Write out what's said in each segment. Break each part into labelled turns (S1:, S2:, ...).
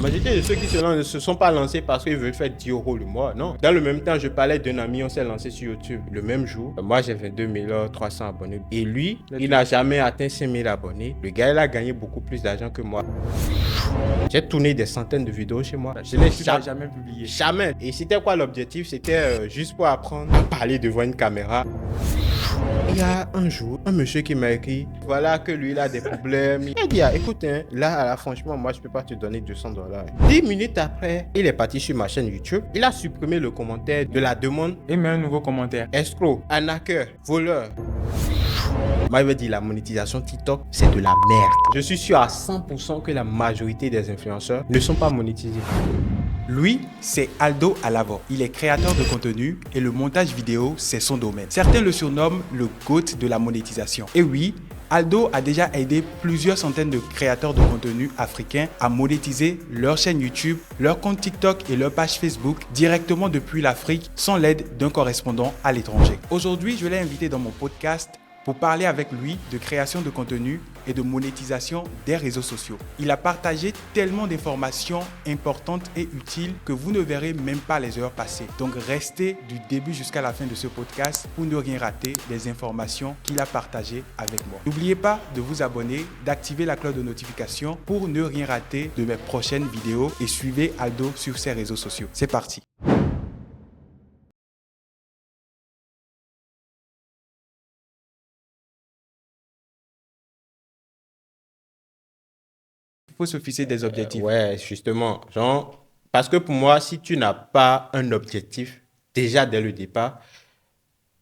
S1: majorité de ceux qui se lancent ne se sont pas lancés parce qu'ils veulent faire 10 € le mois, non. Dans le même temps, je parlais d'un ami, on s'est lancé sur YouTube le même jour. Moi, j'ai 22 300 abonnés. Et lui, il n'a jamais atteint 5 000 abonnés. Le gars, il a gagné beaucoup plus d'argent que moi. J'ai tourné des centaines de vidéos chez moi. Je l'ai
S2: jamais publié.
S1: Jamais. Et c'était quoi l'objectif? C'était juste pour apprendre à parler devant une caméra. Il y a un jour, un monsieur qui m'a écrit, voilà que lui, il a des problèmes. Il a dit, écoute, là, franchement, moi, je peux pas te donner 200 $. 10 minutes après, il est parti sur ma chaîne YouTube. Il a supprimé le commentaire de la demande.
S2: Et met un nouveau commentaire.
S1: Escroc, arnaqueur, voleur. Moi, il veut dire la monétisation TikTok, c'est de la merde. Je suis sûr à 100% que la majorité des influenceurs ne sont pas monétisés.
S2: Lui, c'est Aldo Alavo. Il est créateur de contenu et le montage vidéo, c'est son domaine. Certains le surnomment le GOAT de la monétisation. Et oui, Aldo a déjà aidé plusieurs centaines de créateurs de contenu africains à monétiser leur chaîne YouTube, leur compte TikTok et leur page Facebook directement depuis l'Afrique sans l'aide d'un correspondant à l'étranger. Aujourd'hui, je l'ai invité dans mon podcast pour parler avec lui de création de contenu et de monétisation des réseaux sociaux. Il a partagé tellement d'informations importantes et utiles que vous ne verrez même pas les heures passer. Donc restez du début jusqu'à la fin de ce podcast pour ne rien rater des informations qu'il a partagées avec moi. N'oubliez pas de vous abonner, d'activer la cloche de notification pour ne rien rater de mes prochaines vidéos et suivez Aldo sur ses réseaux sociaux. C'est parti. Il faut se fixer des objectifs.
S1: Ouais, justement. Genre, parce que pour moi, si tu n'as pas un objectif, déjà dès le départ,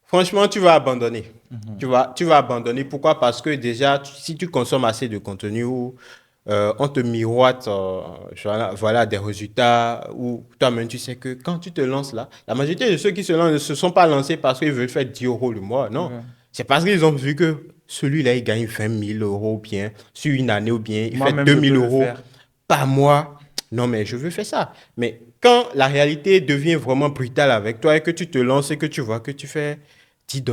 S1: franchement, tu vas abandonner. Tu vas abandonner. Pourquoi? Parce que déjà, si tu consommes assez de contenu où on te miroite voilà, des résultats, où toi-même, tu sais que quand tu te lances là, la majorité de ceux qui se lancent ne se sont pas lancés parce qu'ils veulent faire 10 € le mois. Non.
S2: Ouais.
S1: C'est parce qu'ils ont vu que celui-là, il gagne 20 000 € ou bien sur une année ou bien il fait
S2: Moi-même,
S1: 2
S2: je peux
S1: 000
S2: le
S1: €
S2: faire.
S1: par mois. Non, mais je veux faire ça. Mais quand la réalité devient vraiment brutale avec toi et que tu te lances et que tu vois que tu fais 10 $,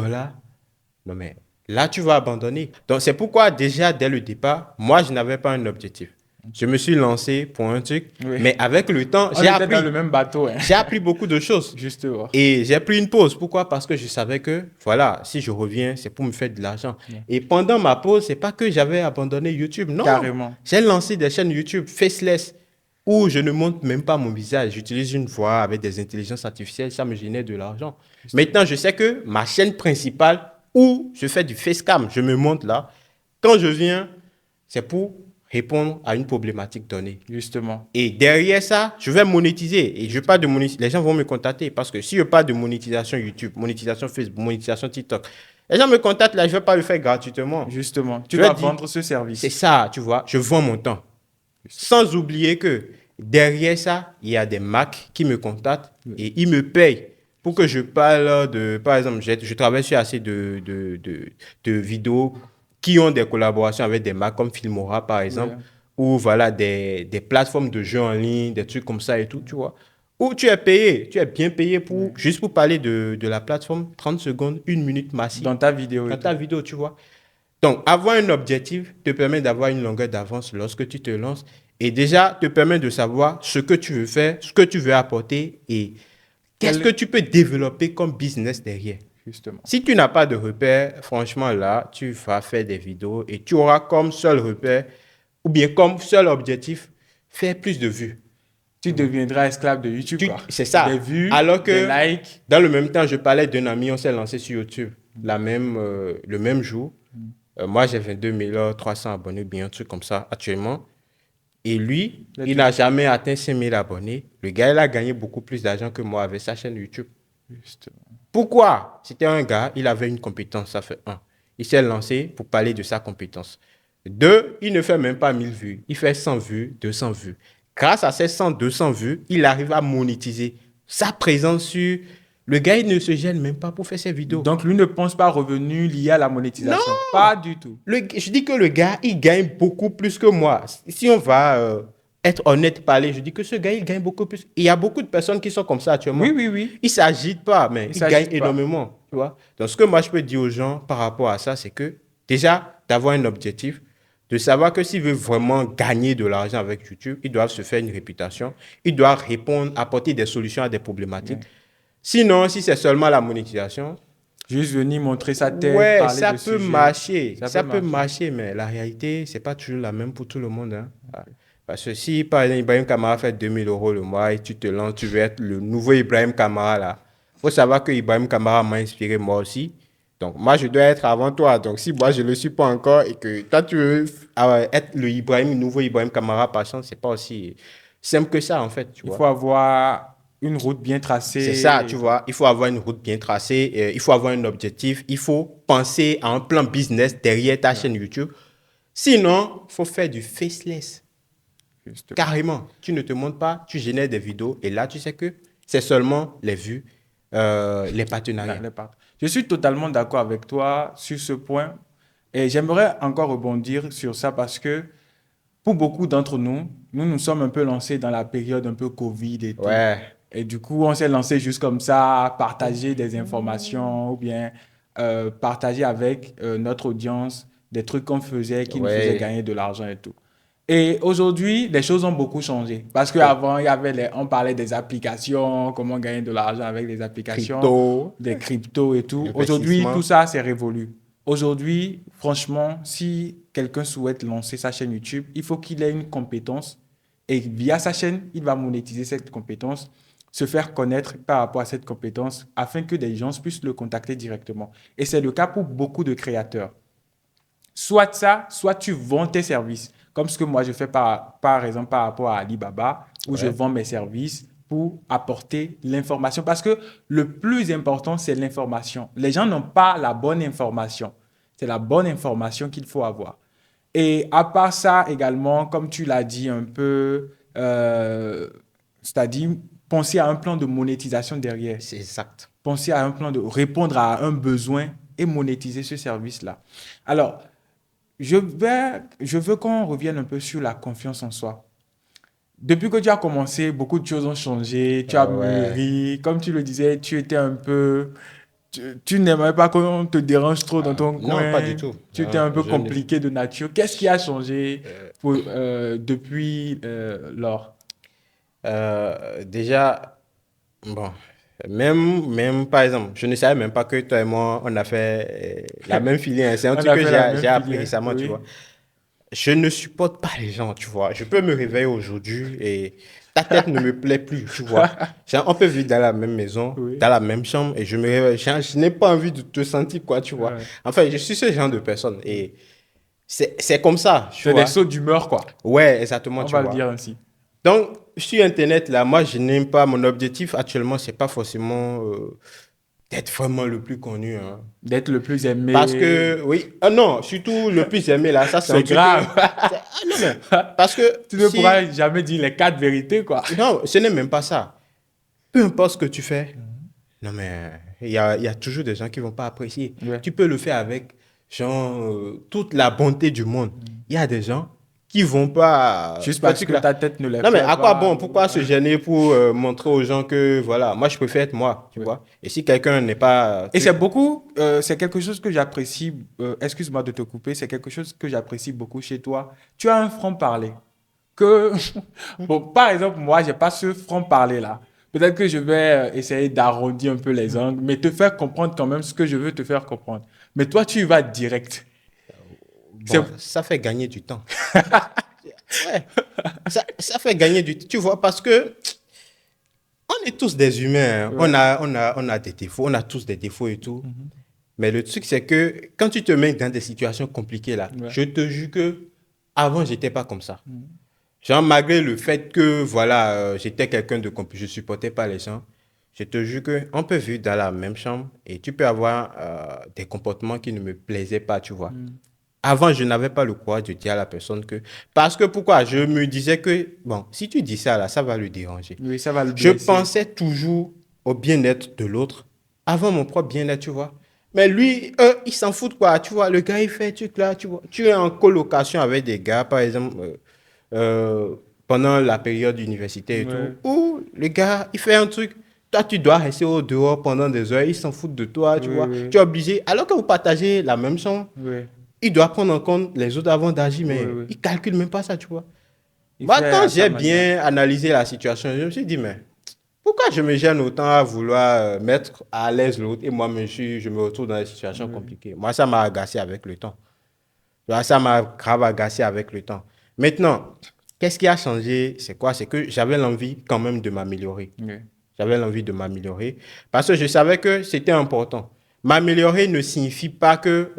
S1: non, mais là, tu vas abandonner. Donc, c'est pourquoi déjà, dès le départ, moi, je n'avais pas un objectif. Je me suis lancé pour un truc,
S2: Oui.
S1: mais avec le temps,
S2: On
S1: j'ai
S2: était
S1: appris.
S2: dans le même bateau.
S1: J'ai appris beaucoup de choses.
S2: Justement.
S1: Et j'ai pris une pause. Pourquoi? Parce que je savais que, voilà, si je reviens, c'est pour me faire de l'argent. Et pendant ma pause, c'est pas que j'avais abandonné YouTube. Non.
S2: Carrément.
S1: J'ai lancé des chaînes YouTube faceless où je ne montre même pas mon visage. J'utilise une voix avec des intelligences artificielles. Ça me génère de l'argent. Maintenant, je sais que ma chaîne principale où je fais du facecam, je me montre là. Quand je viens, c'est pour répondre à une problématique donnée.
S2: Justement.
S1: Et derrière ça, je vais monétiser. Et je parle de monétisation. Les gens vont me contacter parce que si je parle de monétisation YouTube, monétisation Facebook, monétisation TikTok, les gens me contactent là, je ne vais pas le faire gratuitement.
S2: Justement. Tu
S1: Je
S2: dois
S1: vais dire,
S2: vendre ce service.
S1: c'est ça, tu vois, je vends mon temps. Sans oublier que derrière ça, il y a des marques qui me contactent et ils me payent pour que je parle de, par exemple, je travaille sur assez de vidéos qui ont des collaborations avec des marques comme Filmora, par exemple, ou voilà, des plateformes de jeux en ligne, des trucs comme ça et tout, tu vois. Où tu es payé, tu es bien payé pour, juste pour parler de la plateforme, 30 secondes, 1 minute massif.
S2: Dans ta vidéo.
S1: Dans ta vidéo, tu vois. Donc, avoir un objectif te permet d'avoir une longueur d'avance lorsque tu te lances et déjà te permet de savoir ce que tu veux faire, ce que tu veux apporter et qu'est-ce que tu peux développer comme business derrière.
S2: Justement.
S1: Si tu n'as pas de repère, franchement, là, tu vas faire des vidéos et tu auras comme seul repère ou bien comme seul objectif faire plus de vues.
S2: Tu deviendras esclave de YouTube.
S1: C'est ça.
S2: Des vues,
S1: alors que
S2: des likes.
S1: Dans le même temps, je parlais d'un ami, on s'est lancé sur YouTube le même jour. Moi, j'ai 22 300 abonnés, bien un truc comme ça actuellement. Et lui, il n'a jamais atteint 5 000 abonnés. Le gars, il a gagné beaucoup plus d'argent que moi avec sa chaîne YouTube.
S2: Justement.
S1: Pourquoi? C'était un gars, il avait une compétence, ça fait un. Il s'est lancé pour parler de sa compétence. Deux, il ne fait même pas 1000 vues. Il fait 100 vues, 200 vues. Grâce à ces 100, 200 vues, il arrive à monétiser sa présence sur... Le gars, il ne se gêne même pas pour faire ses vidéos.
S2: Donc, lui ne pense pas revenus liés à la monétisation.
S1: Non.
S2: Pas du tout.
S1: Je dis que le gars, il gagne beaucoup plus que moi. Si on va être honnête, parler, je dis que ce gars, il gagne beaucoup plus. Il y a beaucoup de personnes qui sont comme ça actuellement.
S2: Oui.
S1: Ils ne s'agitent pas, mais ils gagnent énormément. Tu vois? Donc, ce que moi, je peux dire aux gens par rapport à ça, c'est que déjà, d'avoir un objectif, de savoir que s'ils veulent vraiment gagner de l'argent avec YouTube, ils doivent se faire une réputation, ils doivent répondre, apporter des solutions à des problématiques.
S2: Ouais.
S1: Sinon, si c'est seulement la monétisation,
S2: Juste venir montrer sa tête,
S1: ouais,
S2: parler
S1: ça
S2: de
S1: peut
S2: sujets.
S1: marcher,
S2: Ça
S1: ça
S2: peut
S1: peut
S2: marcher.
S1: marcher, mais la réalité, c'est pas toujours la même pour tout le monde, hein. Ah. Parce que si, par exemple, Ibrahim Kamara fait 2 000 € le mois et tu te lances, tu veux être le nouveau Ibrahim Kamara, là. Faut savoir que Ibrahim Kamara m'a inspiré moi aussi. Donc, moi, je dois être avant toi. Donc, si moi, je ne le suis pas encore et que toi, tu veux être le Ibrahim, le nouveau Ibrahim Kamara par chance, c'est pas aussi simple que ça, en fait, tu
S2: Il
S1: vois.
S2: faut avoir une route bien
S1: C'est ça,
S2: tracée.
S1: tu vois. Il faut avoir une route bien tracée, il faut avoir un objectif, il faut penser à un plan business derrière ta chaîne YouTube. Sinon, il faut faire du faceless.
S2: Justement.
S1: Carrément. Tu ne te montres pas, tu génères des vidéos et là, tu sais que c'est seulement les vues, les partenariats.
S2: Je suis totalement d'accord avec toi sur ce point et j'aimerais encore rebondir sur ça parce que pour beaucoup d'entre nous, nous nous sommes un peu lancés dans la période un peu Covid et tout.
S1: Ouais,
S2: Et du coup, on s'est lancé juste comme ça, partager des informations ou bien partager avec notre audience des trucs qu'on faisait qui nous faisaient
S1: ouais.
S2: gagner de l'argent et tout. Et aujourd'hui, les choses ont beaucoup changé. Parce
S1: Trop.
S2: qu'avant, on parlait des applications, comment gagner de l'argent avec les applications,
S1: Crypto,
S2: des cryptos et tout. Aujourd'hui, tout
S1: investissement.
S2: ça, c'est révolu. Aujourd'hui, franchement, si quelqu'un souhaite lancer sa chaîne YouTube, il faut qu'il ait une compétence et via sa chaîne, il va monétiser cette compétence, se faire connaître par rapport à cette compétence afin que des gens puissent le contacter directement. Et c'est le cas pour beaucoup de créateurs. Soit ça, soit tu vends tes services. Comme ce que moi je fais par exemple par rapport à Alibaba, où je
S1: Ouais.
S2: vends mes services pour apporter l'information. Parce que le plus important, c'est l'information. Les gens n'ont pas la bonne information. C'est la bonne information qu'il faut avoir. Et à part ça également, comme tu l'as dit un peu, c'est-à-dire penser à un plan de monétisation derrière.
S1: C'est exact.
S2: Penser à un plan de répondre à un besoin et monétiser ce service-là. Alors, je veux qu'on revienne un peu sur la confiance en soi. Depuis que tu as commencé, beaucoup de choses ont changé, tu as
S1: Ouais.
S2: mûri. Comme tu le disais, tu étais un peu... Tu n'aimerais pas qu'on te dérange trop dans ton
S1: Non, pas du
S2: coin.
S1: tout.
S2: Tu étais
S1: Non,
S2: un peu compliqué de nature. Qu'est-ce qui a changé depuis lors?
S1: Déjà, bon, même par exemple, je ne savais même pas que toi et moi, on a fait la même filière. C'est un
S2: On
S1: truc
S2: a
S1: que
S2: fait la
S1: j'ai
S2: même
S1: appris
S2: filière,
S1: récemment, tu
S2: oui.
S1: vois. Je ne supporte pas les gens, tu vois. Je peux me réveiller aujourd'hui et ta tête ne me plaît plus, tu vois. Genre, on peut vivre dans la même maison,
S2: Oui.
S1: dans la même chambre et je me réveille. Je n'ai pas envie de te sentir, quoi, tu vois.
S2: Ouais.
S1: Enfin, je suis ce genre de personne et c'est comme ça, tu
S2: C'est des
S1: vois.
S2: sauts d'humeur, quoi.
S1: Ouais, exactement,
S2: On
S1: tu
S2: va le
S1: vois.
S2: dire ainsi.
S1: Donc, sur Internet, là, moi, je n'aime pas, mon objectif actuellement, c'est pas forcément d'être vraiment le plus connu, hein.
S2: D'être le plus
S1: Parce
S2: aimé.
S1: que, oui, ah non, surtout le plus aimé, là, ça, c'est un
S2: C'est
S1: truc que...
S2: grave.
S1: Ah non, mais, parce que
S2: Tu ne pourras
S1: si...
S2: jamais dire les quatre vérités, quoi.
S1: Non, ce n'est même pas ça. Peu importe ce que tu fais, non, mais il y a toujours des gens qui vont pas apprécier.
S2: Ouais.
S1: Tu peux le faire avec, genre, toute la bonté du monde. Il y a des gens qui vont pas...
S2: Juste
S1: ce
S2: parce que
S1: truc-là.
S2: ta tête ne les
S1: Non, mais
S2: plaît
S1: à quoi
S2: pas.
S1: bon? Pourquoi se gêner pour montrer aux gens que, voilà, moi, je préfère être moi, tu
S2: Ouais.
S1: vois. Et si quelqu'un n'est pas...
S2: Et c'est beaucoup, c'est quelque chose que j'apprécie, excuse-moi de te couper, c'est quelque chose que j'apprécie beaucoup chez toi. Tu as un franc-parler. Que, bon, par exemple, moi, j'ai pas ce franc-parler-là. Peut-être que je vais essayer d'arrondir un peu les angles, mais te faire comprendre quand même ce que je veux te faire comprendre. Mais toi, tu y vas direct. C'est,
S1: Bon, ça fait gagner du temps. Ouais, ça fait gagner du temps, tu vois, parce que on est tous des humains, hein.
S2: ouais.
S1: On a des défauts, on a tous des défauts et tout. Mais le truc, c'est que quand tu te mets dans des situations compliquées là,
S2: Ouais.
S1: je te jure que avant, j'étais pas comme ça. Genre, malgré le fait que, voilà, j'étais quelqu'un de compliqué, je supportais pas les gens, je te jure que on peut vivre dans la même chambre et tu peux avoir des comportements qui ne me plaisaient pas, tu vois. Avant, je n'avais pas le courage de dire à la personne que... Parce que pourquoi? Je me disais que, bon, si tu dis ça là, ça va le déranger.
S2: Oui, ça va le
S1: Je
S2: blesser.
S1: pensais toujours au bien-être de l'autre avant mon propre bien-être, tu vois. Mais lui, il s'en fout, quoi. Tu vois, le gars, il fait un truc là, tu vois. Tu es en colocation avec des gars, par exemple, pendant la période universitaire et tout,
S2: Ouais.
S1: où le gars, il fait un truc. Toi, tu dois rester au dehors pendant des heures, il s'en fout de toi, tu
S2: Oui,
S1: vois.
S2: oui,
S1: Tu es obligé, alors que vous partagez la même chambre,
S2: oui.
S1: il doit prendre en compte les autres avant d'agir, mais
S2: Oui, oui.
S1: il calcule même pas ça, tu vois.
S2: Il
S1: Moi,
S2: fait
S1: quand
S2: à
S1: j'ai
S2: sa
S1: bien analysé la situation, je me suis dit, mais pourquoi je me gêne autant à vouloir mettre à l'aise l'autre et moi, je me retrouve dans des situations compliquées. Moi, ça m'a agacé avec le temps. Tu vois, ça m'a grave agacé avec le temps. Maintenant, qu'est-ce qui a changé? C'est quoi? C'est que j'avais l'envie quand même de m'améliorer.
S2: Oui.
S1: J'avais l'envie de m'améliorer parce que je savais que c'était important. M'améliorer ne signifie pas que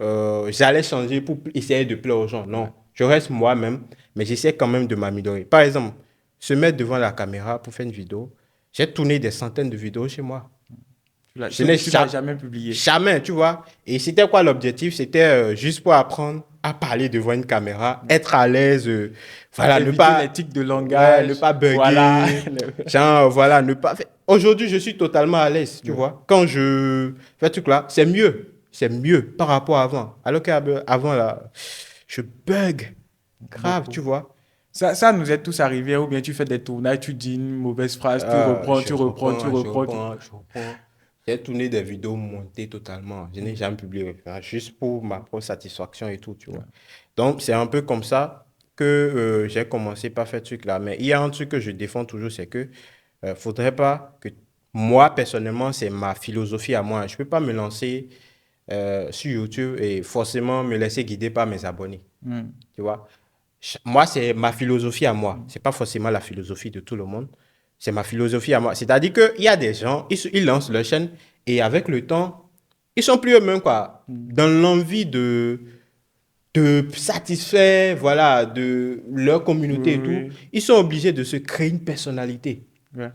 S1: j'allais changer pour essayer de plaire aux gens. Non, je reste moi-même, mais j'essaie quand même de m'améliorer. Par exemple, se mettre devant la caméra pour faire une vidéo. J'ai tourné des centaines de vidéos chez moi. Je n'ai
S2: Tu l'as jamais publié.
S1: jamais, tu vois. Et c'était quoi l'objectif? C'était juste pour apprendre à parler devant une caméra, être à l'aise, voilà, ne
S2: Éviter
S1: pas,
S2: les tics de langage.
S1: ouais, ne pas bugger,
S2: Voilà.
S1: genre, voilà, ne pas. Aujourd'hui, je suis totalement à l'aise, tu vois. Quand je fais ce truc-là, c'est mieux par rapport à avant. Alors qu'avant là, je bug grave, tu vois.
S2: Ça nous est tous arrivé, ou bien tu fais des tournages, tu dis une mauvaise phrase, tu reprends,
S1: Je
S2: tu reprends, tu reprends.
S1: je reprends. J'ai tourné des vidéos montées totalement. Je n'ai jamais publié, hein, juste pour ma propre satisfaction et tout, tu vois. Donc, c'est un peu comme ça que j'ai commencé par faire ce truc-là. Mais il y a un truc que je défends toujours, c'est que faudrait pas que moi, personnellement, c'est ma philosophie à moi. Je peux pas me lancer sur YouTube et forcément me laisser guider par mes abonnés, tu vois. Moi, c'est ma philosophie à moi. C'est pas forcément la philosophie de tout le monde. C'est ma philosophie à moi. C'est-à-dire qu'il y a des gens, ils lancent leur chaîne et avec le temps, ils sont plus eux-mêmes, quoi. Dans l'envie de satisfaire, voilà, de leur communauté et tout, ils sont obligés de se créer une personnalité.
S2: Ouais.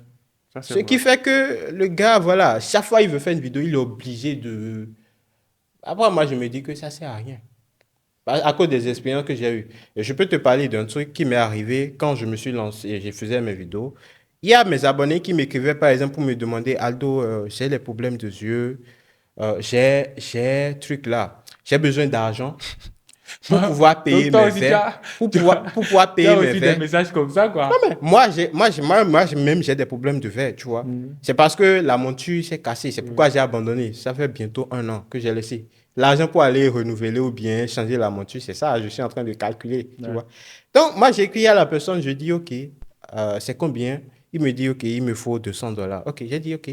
S2: Ça, c'est
S1: Ce qui
S2: vrai.
S1: fait que le gars, voilà, chaque fois qu'il veut faire une vidéo, il est obligé de... Après, moi, je me dis que ça sert à rien. À cause des expériences que j'ai eues. Et je peux te parler d'un truc qui m'est arrivé quand je me suis lancé et je faisais mes vidéos. Il y a mes abonnés qui m'écrivaient, par exemple, pour me demander, Aldo, j'ai les problèmes de yeux, j'ai truc là, j'ai besoin d'argent pour pouvoir payer
S2: Donc, toi
S1: mes
S2: aussi,
S1: verres, pour pouvoir
S2: tu as
S1: payer mes
S2: reçu des
S1: verres.
S2: messages comme ça, quoi.
S1: Même, j'ai des problèmes de verre, tu vois. C'est parce que la monture s'est cassée. C'est pourquoi j'ai abandonné. Ça fait bientôt 1 an que j'ai laissé. L'argent pour aller renouveler ou bien changer la monture, c'est ça. Je suis en train de calculer, tu vois. Donc, moi, j'ai écrit à la personne, je dis, OK, c'est combien? Il me dit, OK, il me faut $200. OK, j'ai dit, OK,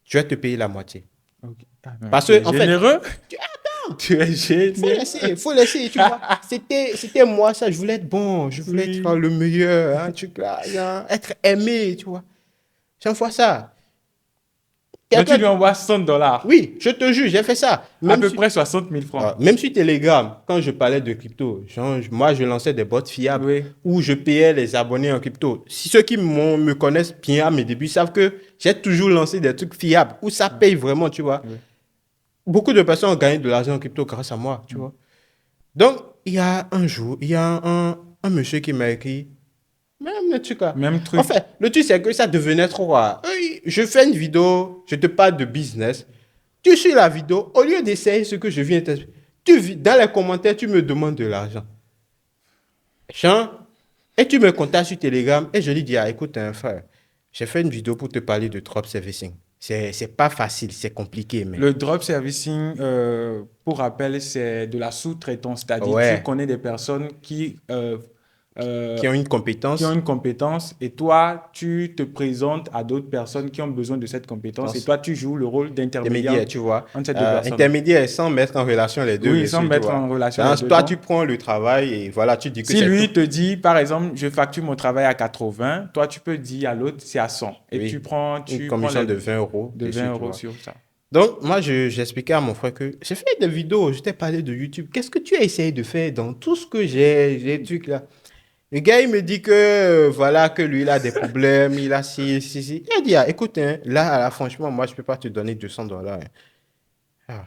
S1: je vais te payer la moitié.
S2: Ok. Ah, non,
S1: Parce
S2: tu es
S1: que, en fait,
S2: généreux.
S1: attends,
S2: Tu es généreux.
S1: faut laisser, tu vois. C'était moi, ça. Je voulais être bon, je voulais
S2: Oui.
S1: être le meilleur, hein, tu vois, genre, être aimé, tu vois. Chaque fois ça.
S2: Donc, tu
S1: Quelqu'un-
S2: lui envoies $100.
S1: Oui, je te jure, j'ai fait ça.
S2: À peu près 60 000 francs.
S1: Même sur Telegram, quand je parlais de crypto, genre, moi, je lançais des bots fiables
S2: Oui.
S1: où je payais les abonnés en crypto. Si ceux qui me connaissent bien à mes débuts savent que j'ai toujours lancé des trucs fiables où ça paye vraiment, tu vois.
S2: Oui.
S1: Beaucoup de personnes ont gagné de l'argent en crypto grâce à moi, tu vois. Donc, il y a un jour, il y a un monsieur qui m'a écrit, même le truc là.
S2: Même truc.
S1: En fait, le truc, c'est que ça devenait trop rare. Je fais une vidéo, je te parle de business. Tu suis la vidéo, au lieu d'essayer ce que je viens de t'expliquer, dans les commentaires, tu me demandes de l'argent. Jean, et tu me contactes sur Telegram et je lui dis, ah, écoute, hein, frère, j'ai fait une vidéo pour te parler de drop servicing. C'est pas facile, c'est compliqué, mais...
S2: Le drop servicing, pour rappel, c'est de la sous-traitance. C'est-à-dire,
S1: Ouais.
S2: tu connais des personnes qui
S1: Qui ont une compétence.
S2: qui ont une compétence et toi, tu te présentes à d'autres personnes qui ont besoin de cette compétence et toi, tu joues le rôle d'intermédiaire
S1: Intermédiaire, tu vois.
S2: entre ces deux personnes.
S1: Intermédiaire sans mettre en relation les deux.
S2: Oui,
S1: bien
S2: sans
S1: sûr, tu
S2: mettre
S1: vois.
S2: en relation
S1: Hein,
S2: les deux
S1: toi,
S2: gens.
S1: tu prends le travail et voilà, tu dis que
S2: Si
S1: c'est
S2: lui
S1: tout.
S2: te dit, par exemple, je facture mon travail à 80, toi, tu peux dire à l'autre, c'est à 100. Et
S1: Oui.
S2: tu prends
S1: Une commission de 20 euros.
S2: de
S1: dessus,
S2: 20
S1: tu
S2: euros
S1: vois.
S2: sur ça.
S1: Donc, moi, j'expliquais à mon frère que j'ai fait des vidéos, je t'ai parlé de YouTube. Qu'est-ce que tu as essayé de faire dans tout ce que j'ai trucs là? Le gars, il me dit que, voilà, que lui, il a des problèmes, il a si. Il a dit, ah, écoute, hein, là, franchement, moi, je peux pas te donner $200. Hein. Ah,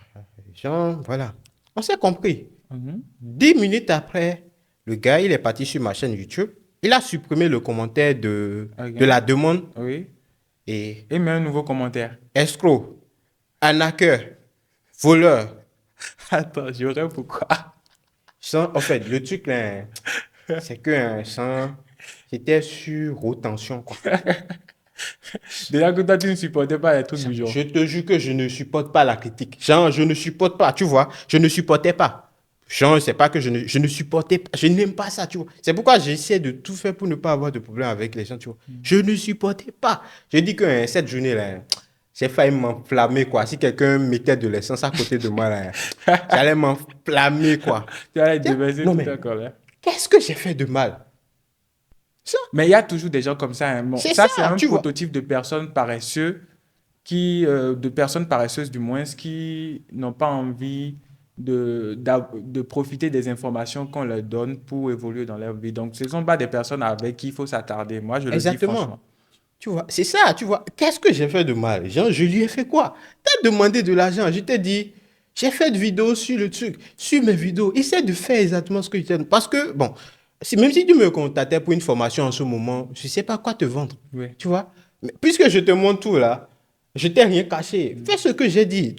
S1: genre, voilà. On s'est compris. 10 minutes après, le gars, il est parti sur ma chaîne YouTube. Il a supprimé le commentaire de la demande
S2: Oui.
S1: et
S2: Et mets un nouveau commentaire.
S1: escroc, arnaqueur, voleur.
S2: Attends, j'aurais pourquoi.
S1: En fait, le truc là, c'est que c'était sur haute tension, quoi.
S2: Déjà que toi, tu ne supportais pas les trucs du genre.
S1: Je te jure que je ne supporte pas la critique. Genre, je ne supporte pas, tu vois, je ne supportais pas. Genre, c'est pas que je ne supportais pas, je n'aime pas ça, tu vois. C'est pourquoi j'essaie de tout faire pour ne pas avoir de problème avec les gens, tu vois. Je ne supportais pas. Je dis que cette journée-là, j'ai failli m'enflammer, quoi. Si quelqu'un mettait de l'essence à côté de moi, là, j'allais m'enflammer, quoi.
S2: Tu vas être
S1: Tiens,
S2: déversé
S1: non,
S2: tout
S1: mais
S2: en colère.
S1: qu'est-ce que j'ai fait de mal? Ça,
S2: Mais il y a toujours des gens comme ça, hein. Bon,
S1: c'est
S2: ça,
S1: ça,
S2: c'est un
S1: tu vois.
S2: prototype de personnes paresseux de personnes paresseuses du moins, qui n'ont pas envie de profiter des informations qu'on leur donne pour évoluer dans leur vie. Donc, ce ne sont pas des personnes avec qui il faut s'attarder. Moi, je le dis
S1: Exactement.
S2: franchement.
S1: Tu vois, c'est ça, tu vois. Qu'est-ce que j'ai fait de mal? Genre, je lui ai fait quoi? T'as demandé de l'argent. Je t'ai dit, j'ai fait de vidéos sur le truc, sur mes vidéos. Essaie de faire exactement ce que je t'ai dit. Parce que, bon, même si tu me contactais pour une formation en ce moment, je ne sais pas quoi te vendre.
S2: Oui.
S1: Tu vois? Mais puisque je te montre tout là, je t'ai rien caché. Fais ce que j'ai dit.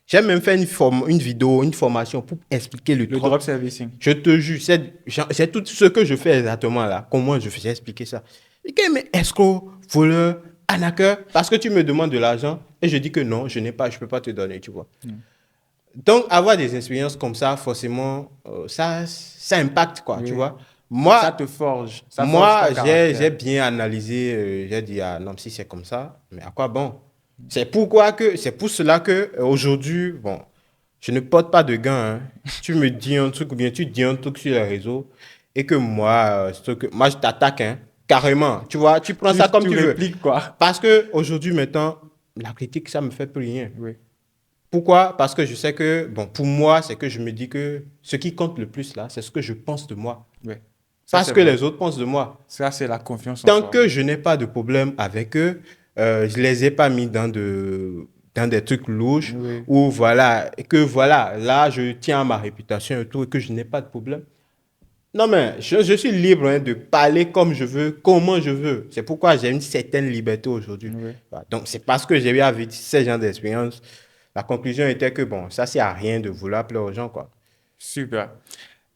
S1: J'ai même fait une vidéo, une formation pour expliquer le
S2: Le
S1: drop.
S2: drop servicing.
S1: Je te jure, c'est tout ce que je fais exactement là. Comment je faisais expliquer ça. Ok, mais escroc, voleur, arnaqueur, parce que tu me demandes de l'argent et je dis que non, je n'ai pas, je peux pas te donner, tu vois. Donc, avoir des expériences comme ça, forcément, ça impacte, quoi, tu
S2: Oui.
S1: vois.
S2: Ça
S1: Moi,
S2: te forge. Ça forge
S1: moi,
S2: ton
S1: j'ai
S2: caractère.
S1: bien analysé, j'ai dit, ah non, si c'est comme ça, mais à quoi bon? C'est pour cela que aujourd'hui, bon, je ne porte pas de gants, hein. Tu me dis un truc ou bien tu dis un truc sur les réseaux et que moi, moi je t'attaque, hein, carrément. Tu vois, tu prends ça comme
S2: Tu
S1: tu veux.
S2: répliques, quoi.
S1: Parce que aujourd'hui, maintenant, la critique, ça me fait plus rien.
S2: Oui.
S1: Pourquoi? Parce que je sais que, bon, pour moi, c'est que je me dis que ce qui compte le plus là, c'est ce que je pense de moi.
S2: Oui. Ça,
S1: Parce
S2: c'est
S1: que
S2: vrai.
S1: les autres pensent de moi.
S2: Ça, c'est la confiance en
S1: Tant
S2: soi.
S1: que je n'ai pas de problème avec eux, je les ai pas mis dans des trucs louches
S2: Oui.
S1: ou voilà, et que voilà, là, je tiens à ma réputation et tout, et que je n'ai pas de problème. Non, mais je suis libre hein, de parler comme je veux, comment je veux. C'est pourquoi j'ai une certaine liberté aujourd'hui.
S2: Oui.
S1: Voilà. Donc, c'est parce que j'ai eu à vivre ces genres d'expérience. La conclusion était que, bon, ça, c'est à rien de vouloir plaire aux gens, quoi.
S2: Super.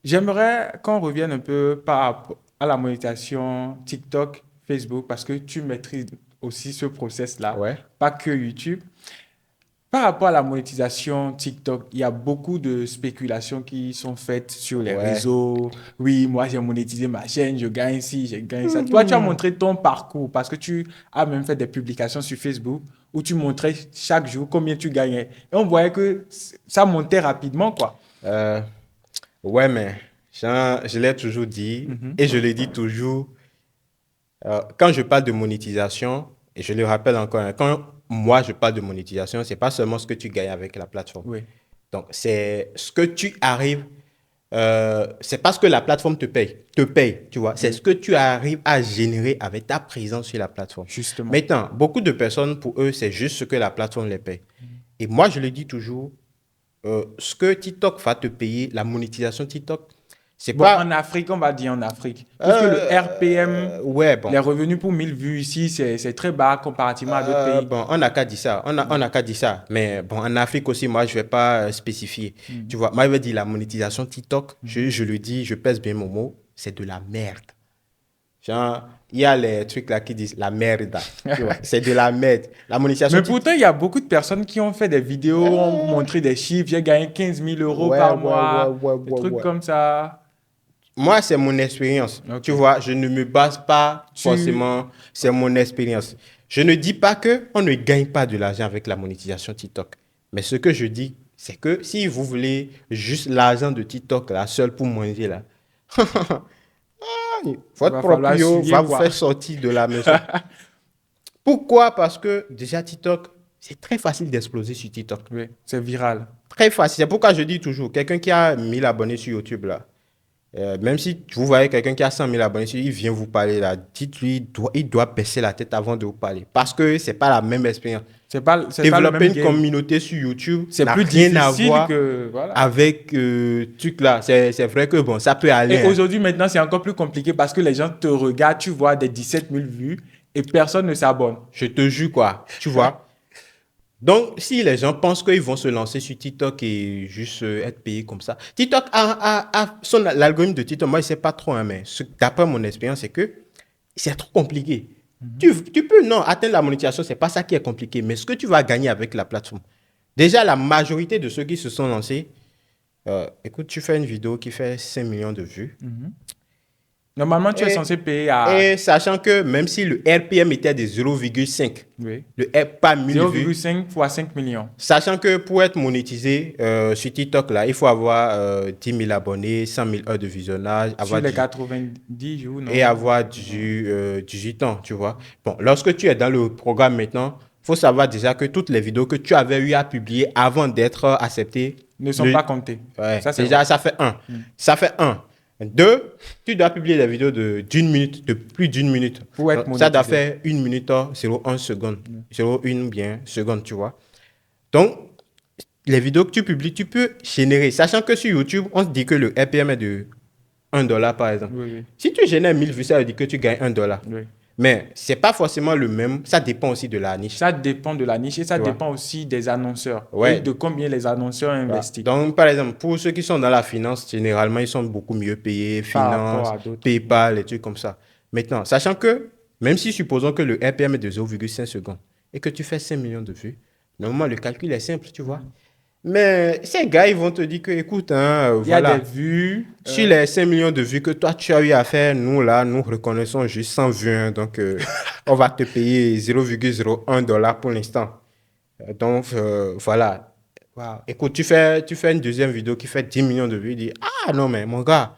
S2: J'aimerais qu'on revienne un peu à la monétisation TikTok, Facebook, parce que tu maîtrises aussi ce process-là,
S1: Ouais.
S2: pas que YouTube. Par rapport à la monétisation TikTok, il y a beaucoup de spéculations qui sont faites sur les
S1: Ouais.
S2: réseaux. Oui, moi j'ai monétisé ma chaîne, je gagne ci, je gagne ça. Toi, tu as montré ton parcours parce que tu as même fait des publications sur Facebook où tu montrais chaque jour combien tu gagnais. Et on voyait que ça montait rapidement, quoi.
S1: Euh, ouais, mais je l'ai toujours dit et je le dis toujours. Quand je parle de monétisation, et je le rappelle encore, hein, quand moi je parle de monétisation, c'est pas seulement ce que tu gagnes avec la plateforme.
S2: Oui.
S1: Donc, c'est ce que tu arrives, c'est parce que la plateforme te paye, tu vois. C'est ce que tu arrives à générer avec ta présence sur la plateforme.
S2: Justement.
S1: Maintenant, beaucoup de personnes, pour eux, c'est juste ce que la plateforme les paye. Et moi, je le dis toujours, ce que TikTok va te payer, la monétisation TikTok, c'est
S2: Bon,
S1: pas...
S2: en Afrique, on va dire en Afrique. Puisque le RPM,
S1: ouais, bon.
S2: les revenus pour 1000 vues ici, c'est très bas comparativement à d'autres pays.
S1: Bon, on n'a qu'à dire ça. On a qu'à dire ça. Mais bon, en Afrique aussi, moi, je ne vais pas spécifier. Tu vois, moi, je veux dire, la monétisation TikTok, je le dis, je pèse bien mon mot, c'est de la merde. Genre, il y a les trucs là qui disent la merde. Tu vois, c'est de la merde. La monétisation
S2: Mais
S1: TikTok.
S2: pourtant, il y a beaucoup de personnes qui ont fait des vidéos, ont montré des chiffres. J'ai gagné 15 000 euros par mois, des trucs comme ça.
S1: Moi, c'est mon expérience.
S2: Ok.
S1: Tu vois, je ne me base pas forcément, c'est mon expérience. Je ne dis pas qu'on ne gagne pas de l'argent avec la monétisation TikTok. Mais ce que je dis, c'est que si vous voulez juste l'argent de TikTok, là, seul pour manger, là, votre
S2: Va falloir
S1: proprio
S2: essuyer,
S1: va vous
S2: quoi.
S1: faire sortir de la maison. Pourquoi? Parce que déjà, TikTok, c'est très facile d'exploser sur TikTok.
S2: Oui, c'est viral.
S1: Très facile. C'est pourquoi je dis toujours, quelqu'un qui a 1000 abonnés sur YouTube, là, même si vous voyez quelqu'un qui a 100 000 abonnés, il vient vous parler là, dites-lui, il doit baisser la tête avant de vous parler. Parce que ce n'est pas la même expérience.
S2: C'est pas le
S1: Développer
S2: même
S1: une
S2: game.
S1: communauté sur YouTube,
S2: C'est
S1: n'a
S2: plus
S1: rien à
S2: difficile
S1: voir
S2: que... Voilà.
S1: avec truc là. C'est vrai que bon, ça peut aller.
S2: Et
S1: Hein.
S2: aujourd'hui, maintenant, c'est encore plus compliqué parce que les gens te regardent, tu vois des 17 000 vues et personne ne s'abonne.
S1: Je te jure quoi, tu vois. Donc, si les gens pensent qu'ils vont se lancer sur TikTok et juste être payés comme ça, TikTok l'algorithme de TikTok, moi je sais pas trop, hein, mais d'après mon expérience, c'est que c'est trop compliqué. Tu peux, non, atteindre la monétisation, c'est pas ça qui est compliqué, mais ce que tu vas gagner avec la plateforme. Déjà, la majorité de ceux qui se sont lancés, Écoute, tu fais une vidéo qui fait 5 millions de vues.
S2: Normalement, tu es
S1: Et-
S2: censé payer à
S1: Et sachant que même si le RPM était de 0,5,
S2: oui,
S1: pas 1000 vues,
S2: 0,5 fois 5 millions.
S1: sachant que pour être monétisé sur TikTok, là, il faut avoir 10 000 abonnés, 100 000 heures de visionnage,
S2: Sur
S1: avoir
S2: les 90 jours, non?
S1: et avoir 18 ans, tu vois. Bon, lorsque tu es dans le programme maintenant, il faut savoir déjà que toutes les vidéos que tu avais eu à publier avant d'être accepté
S2: Ne sont pas comptés.
S1: Ouais,
S2: Ça, c'est
S1: déjà,
S2: vrai.
S1: ça fait un. Ça fait un. Deux, tu dois publier des vidéos d'une minute, de plus d'une minute.
S2: Pour être
S1: Donc, ça doit
S2: monétisé.
S1: faire 1 minute, 01 seconde. 01 bien seconde, tu vois. Donc, les vidéos que tu publies, tu peux générer. Sachant que sur YouTube, on se dit que le RPM est de $1, par exemple.
S2: Oui, oui.
S1: Si tu génères 1000 vues, ça veut dire que tu gagnes $1.
S2: Oui.
S1: Mais ce n'est pas forcément le même. Ça dépend aussi de la niche.
S2: Ça dépend de la niche et ça
S1: Tu vois.
S2: dépend aussi des annonceurs.
S1: Ouais.
S2: Et de combien les annonceurs investissent.
S1: Donc, par exemple, pour ceux qui sont dans la finance, généralement, ils sont beaucoup mieux payés.
S2: Par rapport
S1: Finance,
S2: à d'autres.
S1: PayPal, les trucs comme ça. Maintenant, sachant que, même si supposons que le RPM est de 0,5 secondes et que tu fais 5 millions de vues, normalement, le calcul est simple, tu vois. Mais ces gars, ils vont te dire que, écoute,
S2: Il y a
S1: voilà,
S2: des vues.
S1: sur les 5 millions de vues que toi, tu as eu à faire, nous, là, nous reconnaissons juste 100 vues. Hein. Donc, on va te payer $0,01 pour l'instant. Donc, voilà.
S2: Wow.
S1: Écoute, tu fais une deuxième vidéo qui fait 10 millions de vues. Tu dis, ah non, mais mon gars,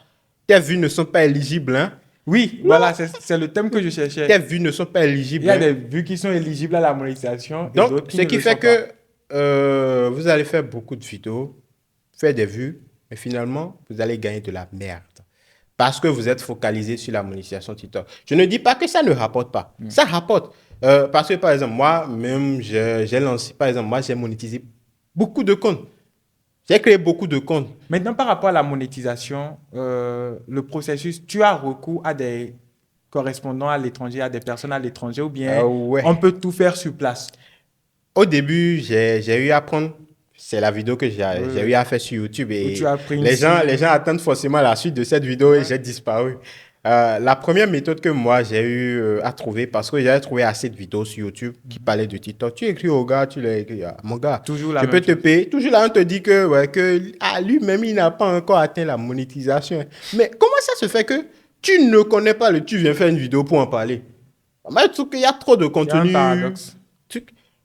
S1: tes vues ne sont pas éligibles. Hein.
S2: Oui, voilà, c'est le thème que je cherchais.
S1: Tes vues ne sont pas éligibles.
S2: Il y a
S1: hein.
S2: des vues qui sont éligibles à la monétisation et
S1: Donc,
S2: d'autres qui
S1: ce
S2: ne
S1: qui
S2: le
S1: fait
S2: sont pas.
S1: que vous allez faire beaucoup de vidéos, faire des vues, mais finalement, vous allez gagner de la merde. Parce que vous êtes focalisé sur la monétisation TikTok. Je ne dis pas que ça ne rapporte pas. Ça rapporte. Parce que, par exemple, moi-même, j'ai lancé, par exemple, moi, j'ai monétisé beaucoup de comptes. J'ai créé beaucoup de comptes.
S2: Maintenant, par rapport à la monétisation, le processus, tu as recours à des correspondants à l'étranger, à des personnes à l'étranger, ou bien
S1: Ouais.
S2: on peut tout faire sur place.
S1: Au début, j'ai eu à prendre. C'est la vidéo que j'ai
S2: Oui.
S1: eu à faire sur YouTube. Et
S2: Où tu as pris une
S1: les gens
S2: cible.
S1: attendent forcément la suite de cette vidéo et j'ai disparu. La première méthode que moi j'ai eu à trouver, parce que j'avais trouvé assez de vidéos sur YouTube qui parlaient de TikTok. Tu écris au gars, tu l'as écrit. Mon gars,
S2: Toujours la
S1: je
S2: même
S1: peux te
S2: chose.
S1: payer. Toujours là, on te dit que, ouais, lui-même, il n'a pas encore atteint la monétisation. Mais comment ça se fait que tu ne connais pas tu viens faire une vidéo pour en parler? Moi, je trouve qu'il y a trop de
S2: Il y a un
S1: contenu.
S2: paradoxe.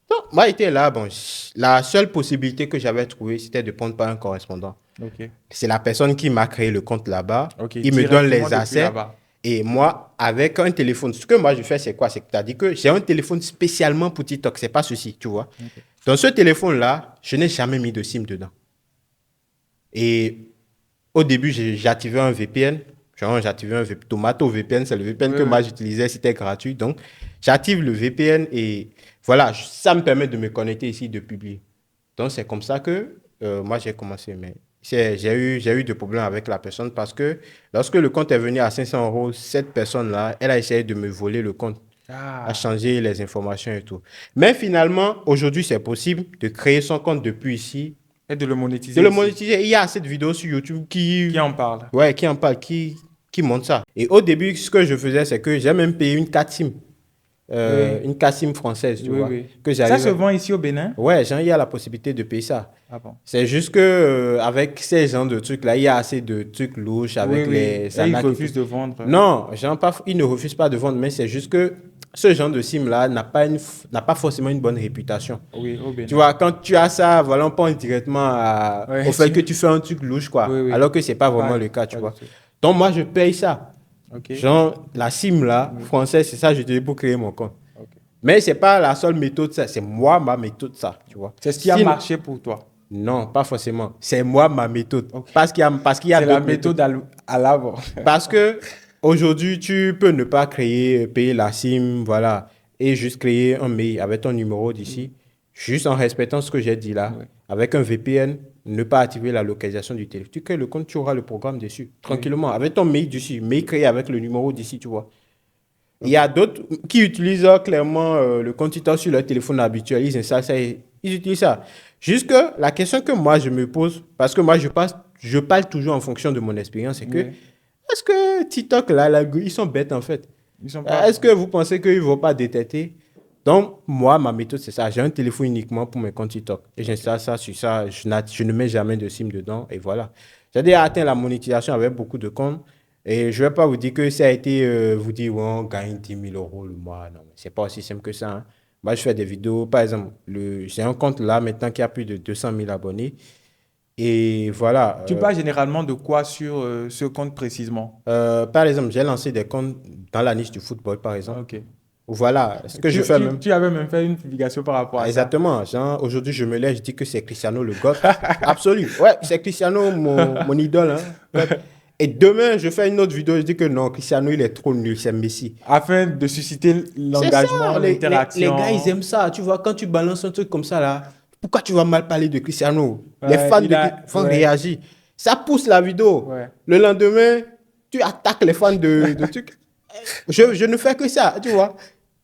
S1: Non, moi, j'étais là. Bon, la seule possibilité que j'avais trouvée, c'était de prendre par un correspondant.
S2: Ok.
S1: C'est la personne qui m'a créé le compte là-bas.
S2: Ok,
S1: Il me donne
S2: directement
S1: les
S2: depuis
S1: accès.
S2: là-bas.
S1: Et moi, avec un téléphone, ce que moi je fais, c'est quoi? C'est que tu as dit que j'ai un téléphone spécialement pour TikTok. C'est pas ceci, tu vois. Dans ce téléphone-là, je n'ai jamais mis de SIM dedans. Et au début, j'ai activé un VPN. Genre, j'ai activé un Tomato VPN. C'est le VPN que moi j'utilisais. C'était gratuit. Donc, j'active le VPN et voilà, ça me permet de me connecter ici, de publier. Donc, c'est comme ça que moi j'ai commencé. Mais j'ai eu des problèmes avec la personne parce que lorsque le compte est venu à 500 €, cette personne-là, elle a essayé de me voler le compte,
S2: Ah,
S1: a changé les informations et tout. Mais finalement, aujourd'hui, c'est possible de créer son compte depuis ici,
S2: et de le monétiser.
S1: de le
S2: ici.
S1: monétiser. Il y a cette vidéo sur YouTube
S2: Qui en parle?
S1: ouais, qui en parle, qui montre ça. Et au début, ce que je faisais, c'est que j'ai même payé une 4 SIM.
S2: Oui.
S1: Une 4 SIM française, tu
S2: Oui,
S1: vois.
S2: oui.
S1: Que
S2: Ça
S1: j'arrive
S2: se vend ici au Bénin?
S1: Ouais, il y a la possibilité de payer ça.
S2: Ah bon.
S1: C'est juste que avec ces genres de trucs-là, il y a assez de trucs louches avec
S2: Oui, oui.
S1: les
S2: Et ils
S1: arnaques et
S2: refusent
S1: tout.
S2: de vendre.
S1: Non, ils ne refusent pas de vendre, mais c'est juste que ce genre de SIM-là n'a pas forcément une bonne réputation.
S2: Oui, au Bénin.
S1: Tu vois, quand tu as ça, voilà, on pense directement
S2: Ouais,
S1: au fait que tu fais un truc louche, quoi.
S2: Oui, oui.
S1: Alors que c'est pas vraiment
S2: Pas-
S1: le cas, tu
S2: pas
S1: vois.
S2: du tout.
S1: Donc, moi, je paye ça.
S2: Ok.
S1: Genre, la SIM, là, française, c'est ça, je dis pour créer mon compte.
S2: Ok.
S1: Mais c'est pas la seule méthode, ça. C'est moi, ma méthode, ça, tu vois.
S2: C'est ce qui a
S1: Sinon-
S2: marché pour toi.
S1: Non, pas forcément. C'est moi, ma méthode.
S2: Ok.
S1: Parce qu'il y a
S2: C'est la
S1: d'autres méthodes.
S2: méthode à l'avant.
S1: Parce que aujourd'hui, tu peux ne pas payer la SIM, voilà, et juste créer un mail avec ton numéro d'ici, juste en respectant ce que j'ai dit là,
S2: Oui.
S1: avec un VPN, ne pas activer la localisation du téléphone. Tu crées le compte, tu auras le programme dessus, tranquillement, avec ton mail dessus, mail créé avec le numéro d'ici, tu vois. Il y a d'autres qui utilisent clairement le compte TikTok sur leur téléphone habituel. Ils installent ça et ils utilisent ça. Juste que la question que moi je me pose, parce que moi je parle toujours en fonction de mon expérience, c'est que
S2: Oui.
S1: est-ce que TikTok, là, ils sont bêtes en fait?
S2: Ils sont pas...
S1: Est-ce que vous pensez qu'ils ne vont pas détecter? Donc, moi, ma méthode, c'est ça. J'ai un téléphone uniquement pour mes comptes TikTok. Et j'installe ça sur ça. Je ne mets jamais de SIM dedans. Et voilà. J'ai déjà atteint la monétisation avec beaucoup de comptes. Et je ne vais pas vous dire que ça a été, vous dire, ouais, on gagne 10 000 euros le mois. Non, c'est pas aussi simple que ça, hein. Moi, je fais des vidéos. Par exemple, j'ai un compte là maintenant qui a plus de 200 000 abonnés. Et voilà.
S2: Tu parles généralement de quoi sur ce compte précisément?
S1: Par exemple, j'ai lancé des comptes dans la niche du football, par exemple.
S2: Ok.
S1: Voilà, ce que je fais même.
S2: Tu avais même fait une publication par rapport à ça.
S1: Exactement. Genre, aujourd'hui, je me lève, je dis que c'est Cristiano le GOAT. Absolu. Ouais, c'est Cristiano, mon idole, hein. Ouais. Et demain, je fais une autre vidéo, je dis que non, Cristiano, il est trop nul, c'est Messi.
S2: Afin de susciter
S1: C'est ça,
S2: l'engagement,
S1: les
S2: l'interaction.
S1: gars, ils aiment ça. Tu vois, quand tu balances un truc comme ça, là, pourquoi tu vas mal parler de Cristiano? Les
S2: Ouais,
S1: fans vont
S2: ouais.
S1: réagir. Ça pousse la vidéo.
S2: Ouais.
S1: Le lendemain, tu attaques les fans de trucs. Je ne fais que ça, tu vois.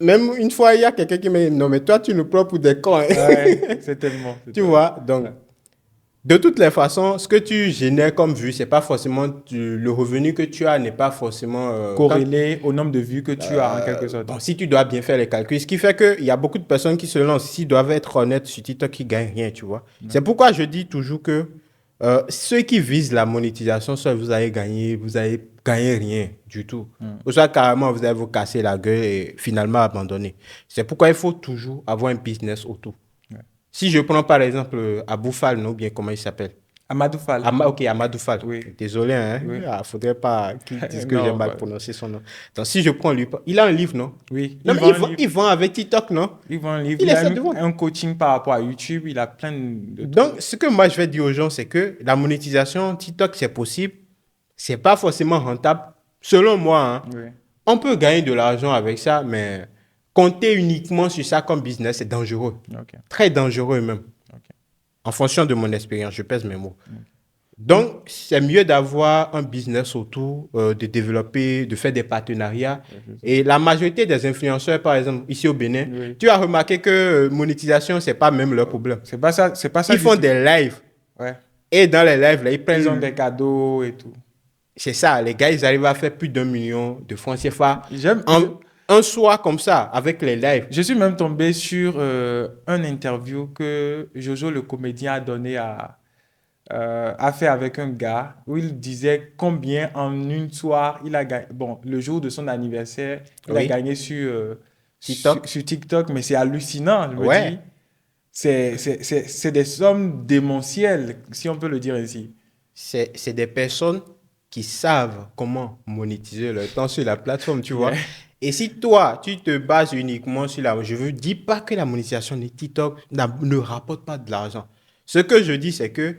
S1: Même une fois, il y a quelqu'un qui m'a dit, non, mais toi, tu nous prends pour des cons, hein.
S2: Ouais, c'est tellement.
S1: Tu vois, donc,
S2: Ouais.
S1: de toutes les façons, ce que tu génères comme vue, c'est pas forcément le revenu que tu as n'est pas forcément
S2: Corrélé au nombre de vues que tu as en quelque sorte.
S1: bon, si tu dois bien faire les calculs, ce qui fait qu'il y a beaucoup de personnes qui se lancent, s'ils doivent être honnêtes sur TikTok, qui gagnent rien, tu vois. C'est pourquoi je dis toujours que ceux qui visent la monétisation, soit vous allez gagner rien du tout. Ou soit carrément vous allez vous casser la gueule et finalement abandonner. C'est pourquoi il faut toujours avoir un business autour.
S2: Ouais.
S1: Si je prends par exemple Abou Fall, non, ou bien comment il s'appelle?
S2: Amadou Fall.
S1: Ok, Amadou Fall.
S2: Oui.
S1: Désolé, hein.
S2: Oui.
S1: Ah, faudrait pas qu'il dise que
S2: Non,
S1: j'ai mal
S2: bah,
S1: prononcé son nom. Donc, si je prends lui, il a un livre, non?
S2: Oui.
S1: Non, mais
S2: vend un livre.
S1: il vend avec TikTok, non?
S2: Il vend un livre.
S1: Il
S2: Il a
S1: essaie de vendre.
S2: un coaching par rapport à YouTube. Il a plein de trucs.
S1: Donc, ce que moi, je vais dire aux gens, c'est que la monétisation, TikTok, c'est possible. C'est pas forcément rentable. Selon moi, hein.
S2: Oui.
S1: On peut gagner de l'argent avec ça, mais compter uniquement sur ça comme business, c'est dangereux.
S2: Ok.
S1: Très dangereux même.
S2: Ok.
S1: En fonction de mon expérience, je pèse mes mots. Donc, c'est mieux d'avoir un business autour, de développer, de faire des partenariats. Et la majorité des influenceurs, par exemple, ici au Bénin,
S2: Oui.
S1: tu as remarqué que monétisation, c'est pas même leur problème.
S2: C'est pas ça. C'est pas ça.
S1: Ils
S2: du
S1: font
S2: tout.
S1: des lives.
S2: Ouais.
S1: Et dans les lives, là, ils prennent...
S2: Ils ont des cadeaux et tout.
S1: C'est ça, les gars, ils arrivent à faire plus d'1 million de francs CFA
S2: J'aime.
S1: un soir comme ça, avec les lives.
S2: Je suis même tombé sur un interview que Jojo, le comédien, a fait avec un gars où il disait combien en une soirée il a gagné. Bon, le jour de son anniversaire, il a
S1: Oui.
S2: gagné sur
S1: TikTok.
S2: sur TikTok, mais c'est hallucinant. Je me
S1: Ouais.
S2: dis, c'est des sommes démentielles, si on peut le dire ainsi.
S1: C'est des personnes qui savent comment monétiser leur temps sur la plateforme, tu vois.
S2: Ouais.
S1: Et si toi, tu te bases uniquement sur la... Je ne dis pas que la monétisation de TikTok ne rapporte pas de l'argent. Ce que je dis, c'est que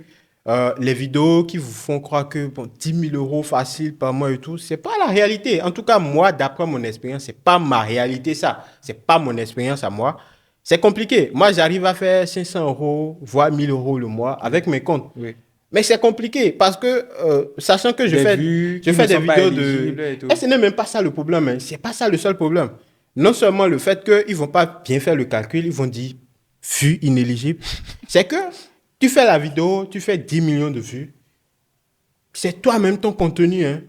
S1: les vidéos qui vous font croire que bon, 10 000 euros facile par mois et tout, c'est pas la réalité. En tout cas, moi, d'après mon expérience, c'est pas ma réalité, ça. C'est pas mon expérience à moi. C'est compliqué. Moi, j'arrive à faire 500 euros, voire 1 000 euros le mois avec mes comptes.
S2: Oui.
S1: Mais c'est compliqué parce que, sachant que je
S2: Des
S1: fais,
S2: vues
S1: je
S2: qui
S1: fais
S2: ne
S1: des
S2: sont pas
S1: vidéos de...
S2: éligibles et tout.
S1: Et ce n'est même pas ça le problème. Hein. C'est pas ça le seul problème. Non seulement le fait qu'ils ne vont pas bien faire le calcul, ils vont dire vues inéligibles. C'est que tu fais la vidéo, tu fais 10 millions de vues. C'est toi-même ton contenu. Hein.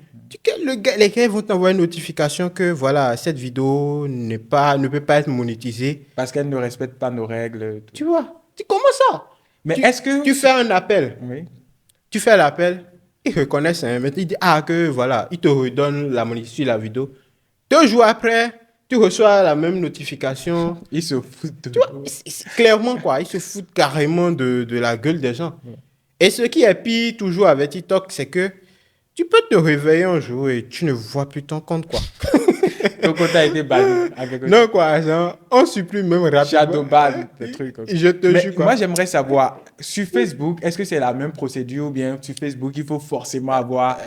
S1: Les gars vont t'envoyer une notification que voilà, cette vidéo ne peut pas être monétisée.
S2: Parce qu'elle ne respecte pas nos règles. Et tout.
S1: Tu vois? Comment ça?
S2: Mais est-ce que...
S1: Tu fais un appel.
S2: Oui.
S1: Tu fais l'appel, ils reconnaissent, hein, mais ils disent, ah, que voilà, ils te redonnent la monétisation sur la vidéo. 2 jours après, tu reçois la même notification.
S2: Ils se foutent de...
S1: Tu vois, clairement, quoi, ils se foutent carrément de la gueule des gens. Et ce qui est pire toujours avec TikTok, c'est que tu peux te réveiller un jour et tu ne vois plus ton compte, quoi.
S2: Ton compte a été banni. Avec
S1: Non, quoi, genre, on supprime même rapidement.
S2: shadow ban, des trucs comme ça.
S1: Je te
S2: Mais
S1: jure, quoi.
S2: moi, j'aimerais savoir, sur Facebook, est-ce que c'est la même procédure ou bien sur Facebook, il faut forcément avoir...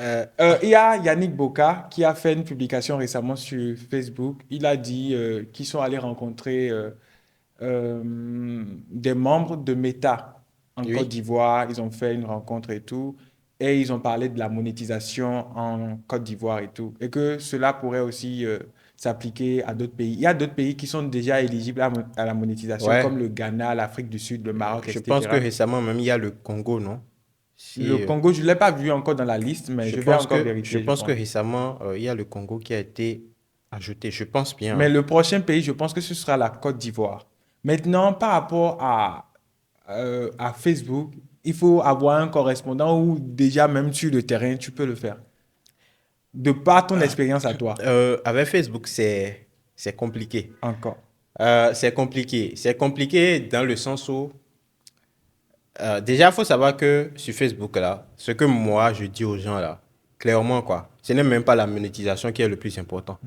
S2: Il y a Yannick Boka qui a fait une publication récemment sur Facebook. Il a dit qu'ils sont allés rencontrer des membres de Meta en
S1: Oui.
S2: Côte d'Ivoire. Ils ont fait une rencontre et tout. Et ils ont parlé de la monétisation en Côte d'Ivoire et tout. Et que cela pourrait aussi s'appliquer à d'autres pays. Il y a d'autres pays qui sont déjà éligibles à la monétisation,
S1: Ouais.
S2: comme le Ghana, l'Afrique du Sud, le Maroc,
S1: Je
S2: etc.
S1: pense que récemment, même, il y a le Congo, non? Si,
S2: Le Congo, je ne l'ai pas vu encore dans la liste, mais je vais
S1: pense
S2: encore
S1: que,
S2: vérifier.
S1: je pense que
S2: pense.
S1: récemment, il y a le Congo qui a été ajouter, je pense bien.
S2: Mais le prochain pays, je pense que ce sera la Côte d'Ivoire. Maintenant, par rapport à Facebook, il faut avoir un correspondant ou déjà même sur le terrain, tu peux le faire. De par ton expérience à toi.
S1: Avec Facebook, c'est compliqué.
S2: Encore.
S1: C'est compliqué. C'est compliqué dans le sens où, déjà, il faut savoir que sur Facebook, là, ce que moi, je dis aux gens, là, clairement, quoi, ce n'est même pas la monétisation qui est le plus important.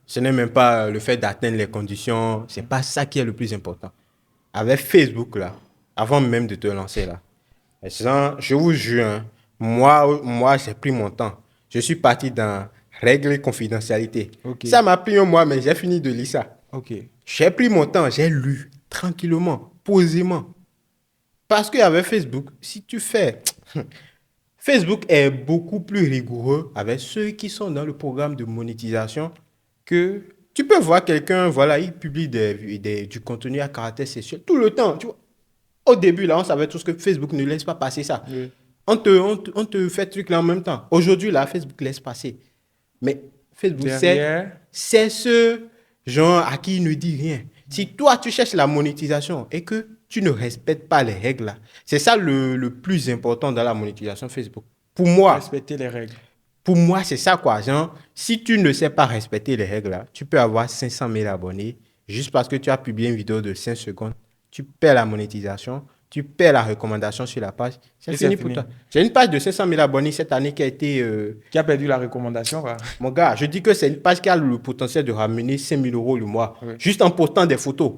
S1: Ce n'est même pas le fait d'atteindre les conditions. C'est pas ça qui est le plus important. Avec Facebook, là, avant même de te lancer, là, je vous jure, hein, moi j'ai pris mon temps. Je suis parti dans règles confidentialité.
S2: Ok.
S1: Ça m'a pris un mois, mais j'ai fini de lire ça.
S2: Ok.
S1: J'ai pris mon temps, j'ai lu tranquillement, posément. Parce qu'avec Facebook, si tu fais... Facebook est beaucoup plus rigoureux avec ceux qui sont dans le programme de monétisation que tu peux voir quelqu'un, voilà, il publie du contenu à caractère sexuel tout le temps. Tu vois. Au début, là, on savait tous que Facebook ne laisse pas passer ça.
S2: Oui.
S1: On te fait truc là en même temps. Aujourd'hui, là, Facebook laisse passer. Mais Facebook,
S2: Derrière.
S1: c'est ce genre à qui il ne dit rien. Si toi, tu cherches la monétisation et que tu ne respectes pas les règles, là, c'est ça le plus important dans la monétisation Facebook. Pour moi,
S2: Respecter les règles.
S1: pour moi, c'est ça, quoi. Genre, si tu ne sais pas respecter les règles, là, tu peux avoir 500 000 abonnés juste parce que tu as publié une vidéo de 5 secondes. Tu perds la monétisation, tu perds la recommandation sur la page. C'est
S2: Et
S1: fini
S2: c'est
S1: pour
S2: fini.
S1: toi. J'ai une page de 500 000 abonnés cette année qui a été...
S2: Qui a perdu la recommandation, quoi.
S1: mon gars, je dis que c'est une page qui a le potentiel de ramener 5 000 euros le mois,
S2: Oui.
S1: juste en postant des photos.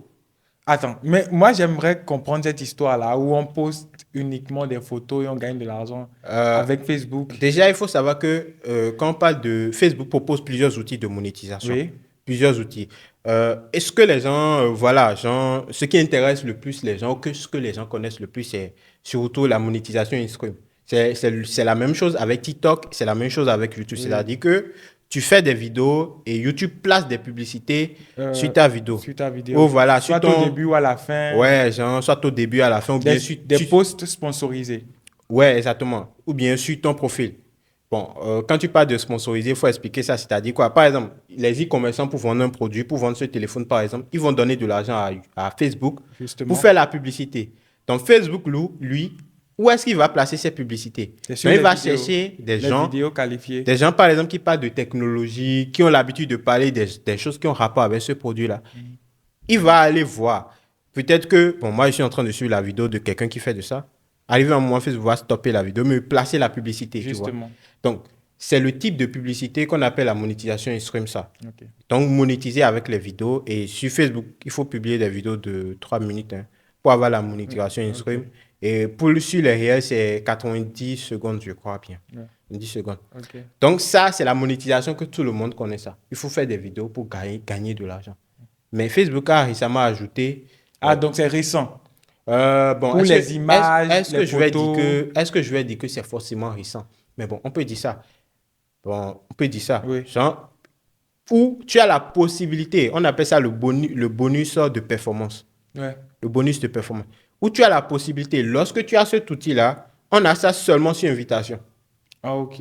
S2: Attends, mais moi j'aimerais comprendre cette histoire-là où on poste uniquement des photos et on gagne de l'argent avec Facebook.
S1: Déjà, il faut savoir que quand on parle de... Facebook propose plusieurs outils de monétisation.
S2: Oui.
S1: Plusieurs outils. Est-ce que les gens, voilà, genre, ce qui intéresse le plus les gens, ou que ce que les gens connaissent le plus, c'est surtout la monétisation Instagram. C'est la même chose avec TikTok, c'est la même chose avec YouTube.
S2: Oui.
S1: C'est-à-dire que tu fais des vidéos et YouTube place des publicités sur ta vidéo.
S2: Sur ta vidéo.
S1: Ou voilà,
S2: Soit
S1: sur ton...
S2: au début ou à la fin.
S1: Ouais, genre, soit au début, à la fin, ou bien sur...
S2: Des posts sponsorisés.
S1: Ouais, exactement. Ou bien sur ton profil. Bon, quand tu parles de sponsoriser, il faut expliquer ça. C'est-à-dire quoi? Par exemple, les e-commerçants pour vendre un produit, pour vendre ce téléphone, par exemple, ils vont donner de l'argent à Facebook
S2: Justement.
S1: pour faire la publicité. Donc, Facebook, lui, où est-ce qu'il va placer ses publicités?
S2: C'est sur
S1: Donc, il
S2: les
S1: va
S2: vidéos.
S1: chercher des
S2: Les
S1: gens,
S2: vidéos qualifiées.
S1: par exemple, qui parlent de technologie, qui ont l'habitude de parler des choses qui ont rapport avec ce produit-là. Il va aller voir. Peut-être que, bon, moi, je suis en train de suivre la vidéo de quelqu'un qui fait de ça. Arrivé à un moment, Facebook va stopper la vidéo, mais placer la publicité, tu vois.
S2: Justement.
S1: Donc, c'est le type de publicité qu'on appelle la monétisation extrême, ça.
S2: Ok.
S1: Donc, monétiser avec les vidéos. Et sur Facebook, il faut publier des vidéos de 3 minutes hein, pour avoir la monétisation extrême. Et sur les réels, c'est 90 secondes, je crois bien.
S2: Ouais.
S1: 10 secondes.
S2: Ok.
S1: Donc, ça, c'est la monétisation que tout le monde connaît ça. Il faut faire des vidéos pour gagner de l'argent. Mais Facebook a récemment ajouté...
S2: Ah, donc c'est récent.
S1: Bon,
S2: Pour les images,
S1: est-ce que
S2: les
S1: je vais dire
S2: photos.
S1: est-ce que je vais dire que c'est forcément récent? Mais bon, on peut dire ça. Bon, on peut dire ça.
S2: Oui.
S1: Genre, où tu as la possibilité, on appelle ça le bonus de performance.
S2: Ouais.
S1: Le bonus de performance. Où tu as la possibilité, lorsque tu as cet outil-là, on a ça seulement sur invitation.
S2: Ah, ok.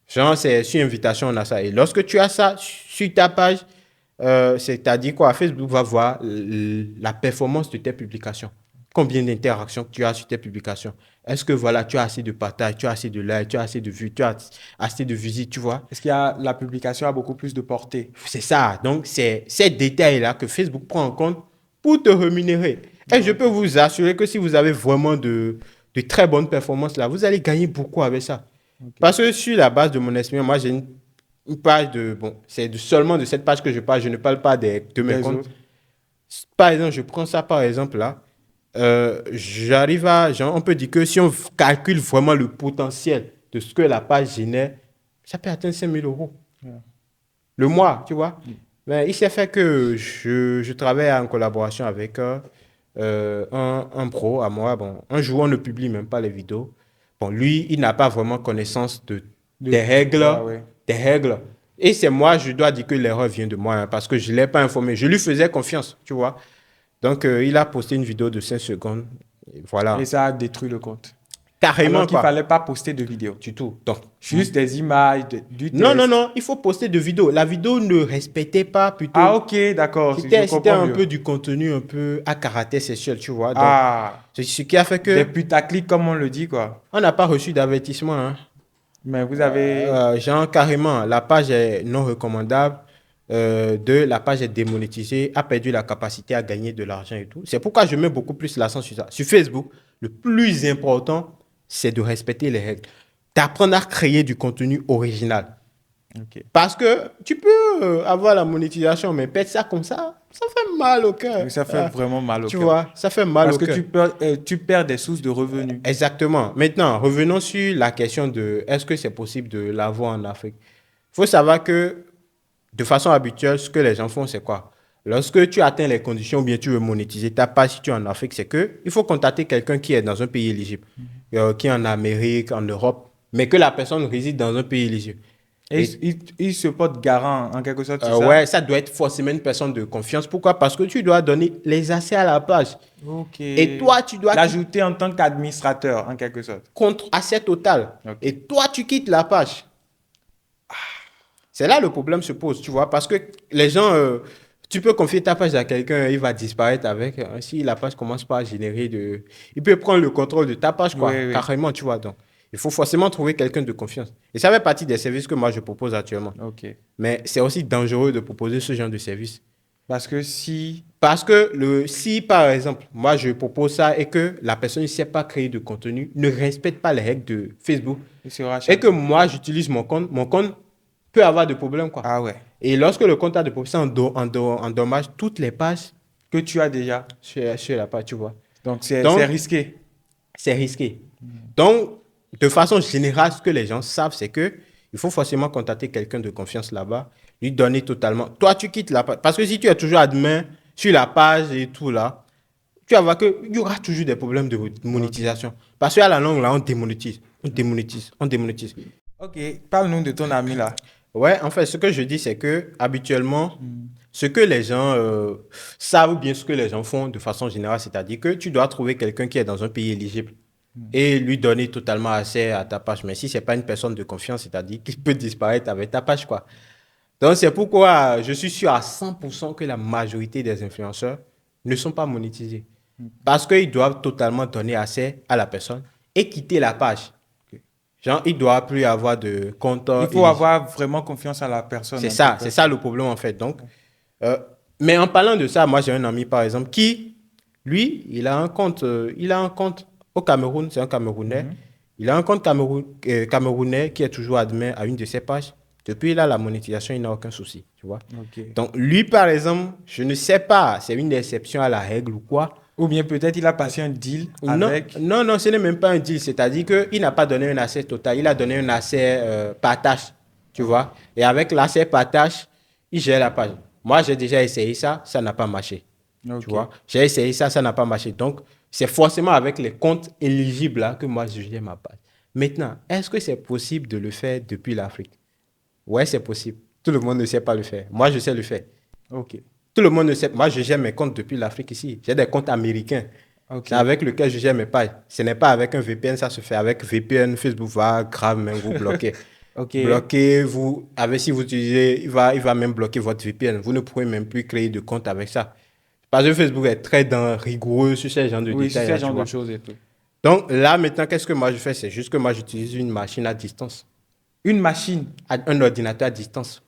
S1: Genre, c'est sur invitation, on a ça. Et lorsque tu as ça sur ta page, c'est-à-dire quoi? Facebook va voir la performance de tes publications. Combien d'interactions tu as sur tes publications? Est-ce que voilà, tu as assez de partages, tu as assez de likes, tu as assez de vues, tu as assez de visites, tu vois?
S2: Est-ce qu'il y a la publication a beaucoup plus de portée?
S1: C'est ça. Donc, c'est ces détails-là que Facebook prend en compte pour te rémunérer. Et je peux vous assurer que si vous avez vraiment de très bonnes performances là, vous allez gagner beaucoup avec ça.
S2: Ok.
S1: Parce que sur la base de mon expérience, moi, j'ai une page de... Bon, c'est seulement de cette page que je parle. Je ne parle pas de mes
S2: Les
S1: comptes.
S2: autres.
S1: Par exemple, je prends ça par exemple là. J'arrive à... Genre, on peut dire que si on calcule vraiment le potentiel de ce que la page génère, ça peut atteindre 5 000 euros.
S2: Ouais.
S1: Le mois, tu vois. Mais il s'est fait que je travaille en collaboration avec un pro à moi. Bon, un jour, on ne publie même pas les vidéos. Bon, lui, il n'a pas vraiment connaissance des règles.
S2: Ah, ouais.
S1: Des règles. Et c'est moi, je dois dire que l'erreur vient de moi hein, parce que je ne l'ai pas informé. Je lui faisais confiance, tu vois. Donc, il a posté une vidéo de 5 secondes. Et voilà.
S2: Et ça a détruit le compte.
S1: Carrément,
S2: Alors qu'il ne
S1: quoi.
S2: fallait pas poster de vidéo.
S1: Du tout. Donc,
S2: Juste des images, du texte.
S1: non, il faut poster de vidéos. La vidéo ne respectait pas
S2: Ah,
S1: plutôt.
S2: ok, d'accord. Je
S1: C'était
S2: comprends
S1: un
S2: mieux.
S1: peu du contenu un peu à caractère sexuel, tu vois. Donc,
S2: Ah,
S1: c'est ce qui a fait
S2: des
S1: que
S2: putaclics, comme on le dit, quoi.
S1: on n'a pas reçu d'avertissement, hein.
S2: Mais vous avez...
S1: Genre, carrément, la page est non recommandable. La page est démonétisée, a perdu la capacité à gagner de l'argent et tout. C'est pourquoi je mets beaucoup plus l'accent sur ça. Sur Facebook, le plus important, c'est de respecter les règles. D'apprendre à créer du contenu original.
S2: Ok.
S1: Parce que tu peux avoir la monétisation, mais perdre ça comme ça fait mal au cœur.
S2: Mais ça fait vraiment mal au
S1: Tu
S2: cœur.
S1: vois, ça fait mal
S2: Parce
S1: au
S2: que
S1: cœur.
S2: tu perds des sources de revenus.
S1: Exactement. Maintenant, revenons sur la question de est-ce que c'est possible de l'avoir en Afrique? Il faut savoir que de façon habituelle, ce que les gens font, c'est quoi? Lorsque tu atteins les conditions ou bien tu veux monétiser ta page si tu es en Afrique, c'est que il faut contacter quelqu'un qui est dans un pays éligible, qui est en Amérique, en Europe, mais que la personne réside dans un pays éligible.
S2: Et
S1: Et,
S2: il se porte garant, en quelque sorte, c'est ça?
S1: ouais, ça doit être forcément une personne de confiance. Pourquoi? Parce que tu dois donner les accès à la page.
S2: Ok.
S1: Et toi, tu dois
S2: L'ajouter en tant qu'administrateur, en quelque sorte.
S1: contre accès total.
S2: Ok.
S1: Et toi, tu quittes la page. C'est là le problème se pose, tu vois, parce que les gens, tu peux confier ta page à quelqu'un, il va disparaître avec. Si la page commence pas à générer de. Il peut prendre le contrôle de ta page, quoi,
S2: Oui, oui.
S1: carrément, tu vois. Donc, il faut forcément trouver quelqu'un de confiance. Et ça fait partie des services que moi je propose actuellement.
S2: Ok.
S1: Mais c'est aussi dangereux de proposer ce genre de service.
S2: Parce que si...
S1: Parce que si, par exemple, moi je propose ça et que la personne ne sait pas créer de contenu, ne respecte pas les règles de Facebook,
S2: Il sera
S1: et que moi j'utilise mon compte peut avoir de problèmes, quoi.
S2: Ah ouais.
S1: Et lorsque le compte a de problèmes, ça endommage toutes les pages
S2: Que tu as déjà.
S1: sur la page, tu vois.
S2: Donc,
S1: Donc,
S2: c'est risqué.
S1: c'est risqué. Donc, de façon générale, ce que les gens savent, c'est que il faut forcément contacter quelqu'un de confiance là-bas, lui donner totalement. Toi, tu quittes la page. Parce que si tu es toujours admin sur la page et tout là, tu vas voir qu'il y aura toujours des problèmes de monétisation. Parce qu'à la longue, là, on démonétise. On démonétise. On démonétise.
S2: Ok. Parle-nous de ton ami là.
S1: Ouais, en fait, ce que je dis, c'est que habituellement, ce que les gens savent ou bien ce que les gens font de façon générale, c'est-à-dire que tu dois trouver quelqu'un qui est dans un pays éligible et lui donner totalement accès à ta page. Mais si c'est pas une personne de confiance, c'est-à-dire qu'il peut disparaître avec ta page, quoi. Donc, c'est pourquoi je suis sûr à 100% que la majorité des influenceurs ne sont pas monétisés. Parce qu'ils doivent totalement donner accès à la personne et quitter la page. Genre, il ne doit plus avoir de compte.
S2: Il faut avoir vraiment confiance à la personne.
S1: C'est ça le problème en fait. Donc, mais en parlant de ça, moi j'ai un ami par exemple qui, lui, il a un compte au Cameroun, c'est un Camerounais. Il a un compte camerounais qui est toujours admis à une de ses pages. Depuis là, la monétisation, il n'a aucun souci, tu vois.
S2: Ok.
S1: Donc, lui, par exemple, je ne sais pas, c'est une exception à la règle ou quoi.
S2: Ou bien peut-être il a passé un deal avec...
S1: Non, ce n'est même pas un deal. C'est-à-dire qu'il n'a pas donné un accès total. Il a donné un accès par tâche, tu vois. Et avec l'accès par tâche, il gère la page. Moi, j'ai déjà essayé ça, ça n'a pas marché.
S2: Ok.
S1: Tu vois. J'ai essayé ça, ça n'a pas marché. Donc, c'est forcément avec les comptes éligibles là que moi, je gère ma page. Maintenant, est-ce que c'est possible de le faire depuis l'Afrique? Ouais, c'est possible. Tout le monde ne sait pas le faire. Moi, je sais le faire.
S2: Ok.
S1: Tout le monde ne sait. Moi, je gère mes comptes depuis l'Afrique ici. J'ai des comptes américains.
S2: Ok.
S1: C'est avec lequel je gère mes pages. Ce n'est pas avec un VPN, ça se fait avec VPN. Facebook va grave même vous bloquer.
S2: Ok.
S1: Bloquer, si vous utilisez, il va même bloquer votre VPN. Vous ne pourrez même plus créer de compte avec ça. Parce que Facebook est très rigoureux sur ce genre de
S2: Oui,
S1: détails.
S2: c'est
S1: là,
S2: ce
S1: tu
S2: genre
S1: vois.
S2: de choses et tout.
S1: Donc là, maintenant, qu'est-ce que moi je fais? C'est juste que moi, j'utilise une machine à distance.
S2: Une machine.
S1: Un ordinateur à distance.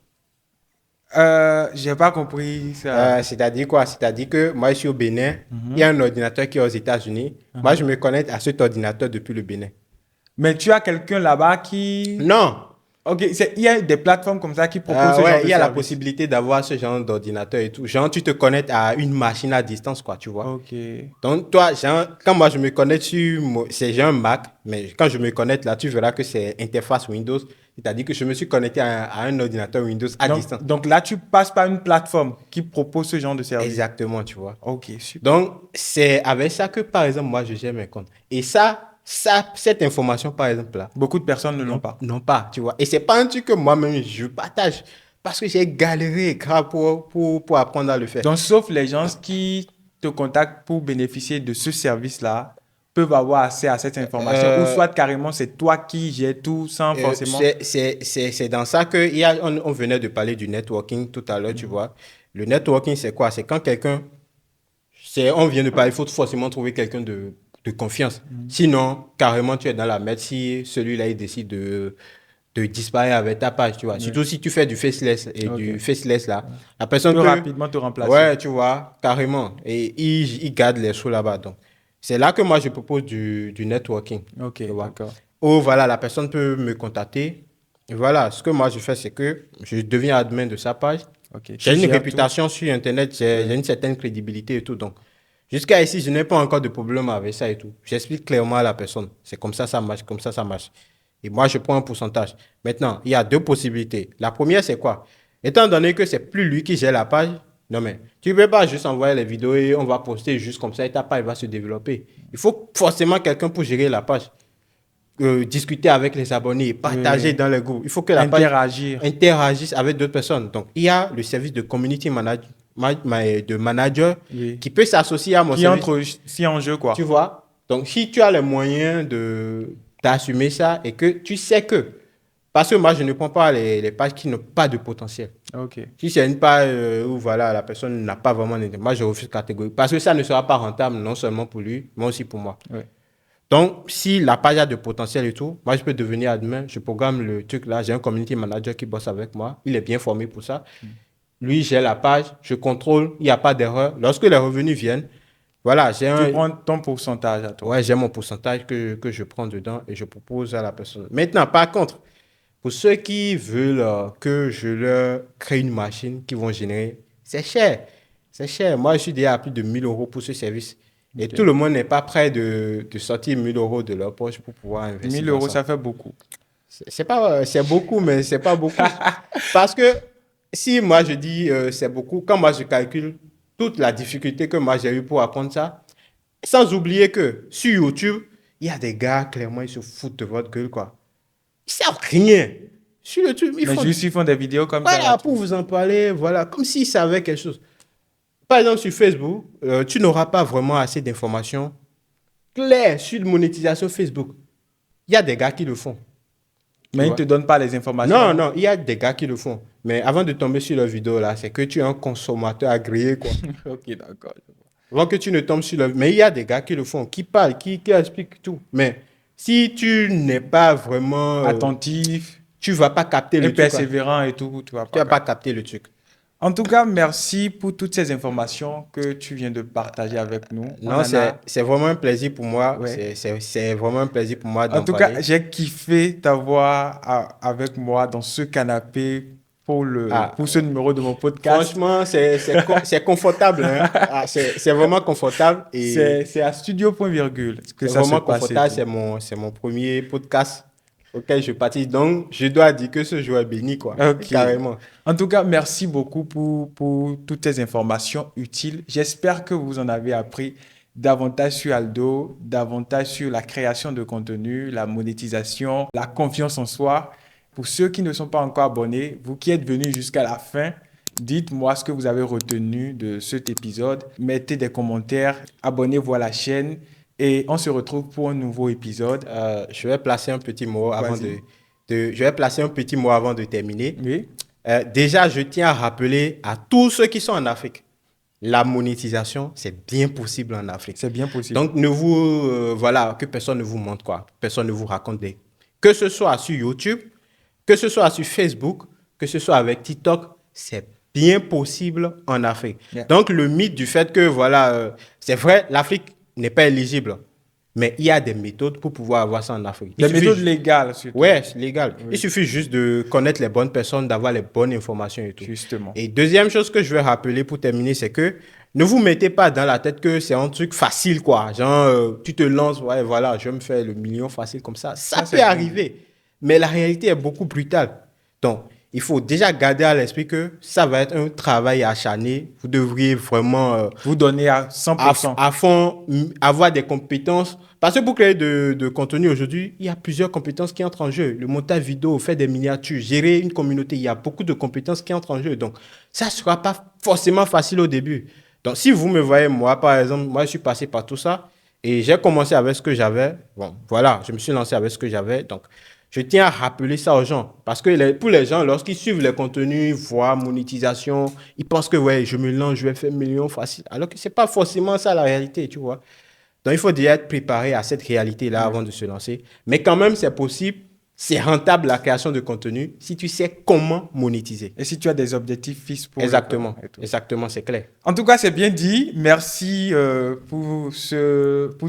S2: J'ai pas compris ça.
S1: C'est-à-dire quoi? C'est-à-dire que moi, je suis au Bénin. Il y a un ordinateur qui est aux États-Unis. Moi, je me connecte à cet ordinateur depuis le Bénin.
S2: Mais tu as quelqu'un là-bas qui...
S1: Non.
S2: Ok, il y a des plateformes comme ça qui proposent ce genre
S1: Ouais,
S2: de
S1: il y a la
S2: service.
S1: possibilité d'avoir ce genre d'ordinateur et tout. Genre, tu te connectes à une machine à distance, quoi, tu vois.
S2: Ok.
S1: Donc, toi, genre, quand moi, je me connecte j'ai un Mac, mais quand je me connecte là, tu verras que c'est interface Windows. C'est-à-dire que je me suis connecté à un ordinateur Windows à distance.
S2: Donc là, tu passes par une plateforme qui propose ce genre de service.
S1: Exactement, tu vois.
S2: Ok, super.
S1: Donc, c'est avec ça que, par exemple, moi, je gère mes comptes. Et cette information, par exemple, là,
S2: Beaucoup de personnes ne l'ont pas.
S1: non pas, tu vois. Et c'est pas un truc que moi-même, je partage. Parce que j'ai galéré grave pour apprendre à le faire.
S2: Donc, sauf les gens qui te contactent pour bénéficier de ce service-là, peuvent avoir accès à cette information ou soit carrément c'est toi qui gères tout sans forcément...
S1: C'est dans ça que on venait de parler du networking tout à l'heure, tu vois. Le networking, c'est quoi? C'est quand quelqu'un... On vient de parler, il faut forcément trouver quelqu'un de confiance. Sinon, carrément, tu es dans la merde si celui-là, il décide de disparaître avec ta page, tu vois. Surtout si tu fais du faceless et du faceless, là. La personne
S2: peut
S1: peut
S2: rapidement te remplacer.
S1: Ouais, tu vois, carrément. Et il garde les sous là-bas. Donc, c'est là que moi, je propose du networking.
S2: Ok,
S1: Tu vois.
S2: d'accord.
S1: Ou voilà, la personne peut me contacter. Et voilà, ce que moi, je fais, c'est que je deviens admin de sa page.
S2: Ok.
S1: J'ai
S2: Tu
S1: une
S2: gères
S1: réputation sur Internet, j'ai une certaine crédibilité et tout. Donc, jusqu'à ici, je n'ai pas encore de problème avec ça et tout. J'explique clairement à la personne. C'est comme ça marche, comme ça marche. Et moi, je prends un pourcentage. Maintenant, il y a deux possibilités. La première, c'est quoi? Étant donné que c'est plus lui qui gère la page, non mais, tu ne peux pas juste envoyer les vidéos et on va poster juste comme ça et ta page va se développer. Il faut forcément quelqu'un pour gérer la page. Discuter avec les abonnés, partager dans le groupe. Il faut que la page interagisse avec d'autres personnes. Donc, il y a le service de community manager qui peut s'associer à mon service.
S2: Qui entre aussi en jeu, quoi.
S1: Tu vois? Donc, si tu as les moyens d'assumer ça et que tu sais que... Parce que moi, je ne prends pas les pages qui n'ont pas de potentiel.
S2: Ok.
S1: Si c'est une page où voilà, la personne n'a pas vraiment d'intérêt, moi, je refuse catégoriquement. Parce que ça ne sera pas rentable, non seulement pour lui, mais aussi pour moi.
S2: Ouais.
S1: Donc, si la page a de potentiel et tout, moi, je peux devenir admin. Je programme le truc là. J'ai un community manager qui bosse avec moi. Il est bien formé pour ça. Lui, j'ai la page. Je contrôle. Il n'y a pas d'erreur. Lorsque les revenus viennent, voilà,
S2: Tu prends ton pourcentage à toi.
S1: Ouais, j'ai mon pourcentage que je prends dedans et je propose à la personne. Maintenant, par contre, pour ceux qui veulent que je leur crée une machine qui vont générer, c'est cher. C'est cher. Moi, je suis déjà à plus de 1 000 euros pour ce service. Et tout le monde n'est pas prêt de sortir 1 000 euros de leur poche pour pouvoir investir.
S2: 1 000 euros, ça fait beaucoup.
S1: C'est beaucoup, mais c'est pas beaucoup. Parce que si moi je dis c'est beaucoup, quand moi je calcule toute la difficulté que moi j'ai eu pour apprendre ça, sans oublier que sur YouTube, il y a des gars, clairement, ils se foutent de votre gueule, quoi. Ils savent rien. Sur YouTube,
S2: ils font des vidéos comme ça.
S1: Voilà, pour vous en parler, voilà, comme s'ils savaient quelque chose. Par exemple, sur Facebook, tu n'auras pas vraiment assez d'informations claires sur la monétisation Facebook. Il y a des gars qui le font.
S2: Mais ils ne te donnent pas les informations.
S1: Non, il y a des gars qui le font. Mais avant de tomber sur leur vidéo, là, c'est que tu es un consommateur agréé, quoi.
S2: Ok, d'accord.
S1: Avant que tu ne tombes sur leur... Mais il y a des gars qui le font, qui parlent, qui expliquent tout. Mais si tu n'es pas vraiment...
S2: attentif,
S1: tu ne vas pas capter le truc.
S2: Persévérant et tout, tu
S1: vas pas capter le truc.
S2: En tout cas, merci pour toutes ces informations que tu viens de partager avec nous.
S1: Non, c'est vraiment un plaisir pour moi. Ouais. C'est vraiment un plaisir pour moi d'en parler.
S2: En tout cas, j'ai kiffé t'avoir avec moi dans ce canapé pour ce numéro de mon podcast.
S1: Franchement, c'est confortable. Hein. C'est vraiment confortable.
S2: C'est à Studio Point Virgule que ça se passe. C'est vraiment
S1: confortable. C'est mon premier podcast auquel je participe. Donc, je dois dire que ce jour est béni, quoi.
S2: Okay.
S1: Carrément.
S2: En tout cas, merci beaucoup pour toutes ces informations utiles. J'espère que vous en avez appris davantage sur Aldo, davantage sur la création de contenu, la monétisation, la confiance en soi. Pour ceux qui ne sont pas encore abonnés, vous qui êtes venus jusqu'à la fin, dites-moi ce que vous avez retenu de cet épisode. Mettez des commentaires, abonnez-vous à la chaîne. Et on se retrouve pour un nouveau épisode.
S1: Je vais placer un petit mot avant je vais placer un petit mot avant de terminer.
S2: Oui.
S1: Déjà, je tiens à rappeler à tous ceux qui sont en Afrique, la monétisation, c'est bien possible en Afrique.
S2: C'est bien possible.
S1: Donc, que personne ne vous montre quoi. Personne ne vous raconte que ce soit sur YouTube, que ce soit sur Facebook, que ce soit avec TikTok, c'est bien possible en Afrique. Yeah. Donc, le mythe du fait que, c'est vrai, l'Afrique n'est pas éligible. Mais il y a des méthodes pour pouvoir avoir ça en Afrique.
S2: Des méthodes légales, surtout.
S1: Oui, légales. Oui. Il suffit juste de connaître les bonnes personnes, d'avoir les bonnes informations et tout.
S2: Justement.
S1: Et deuxième chose que je vais rappeler pour terminer, c'est que ne vous mettez pas dans la tête que c'est un truc facile, quoi. Genre, tu te lances, je vais me faire le million facile comme ça. Ça peut arriver. Mais la réalité est beaucoup brutale. Donc, il faut déjà garder à l'esprit que ça va être un travail acharné. Vous devriez vraiment...
S2: vous donner à 100%.
S1: À fond, avoir des compétences. Parce que pour créer de contenu aujourd'hui, il y a plusieurs compétences qui entrent en jeu. Le montage vidéo, faire des miniatures, gérer une communauté, il y a beaucoup de compétences qui entrent en jeu. Donc, ça ne sera pas forcément facile au début. Donc, si vous me voyez, moi, par exemple, moi, je suis passé par tout ça. Et j'ai commencé avec ce que j'avais. Bon, voilà, je me suis lancé avec ce que j'avais. Donc, je tiens à rappeler ça aux gens. Parce que pour les gens, lorsqu'ils suivent les contenus, voient monétisation, ils pensent que, ouais, je me lance, je vais faire millions facile. Alors que c'est pas forcément ça la réalité, tu vois. Donc, il faut déjà être préparé à cette réalité-là
S2: Ouais.
S1: avant de se lancer. Mais quand même, c'est possible. C'est rentable la création de contenu si tu sais comment monétiser.
S2: Et si tu as des objectifs fixes pour le
S1: Exactement.
S2: et tout.
S1: Exactement, c'est clair.
S2: En tout cas, c'est bien dit. Merci pour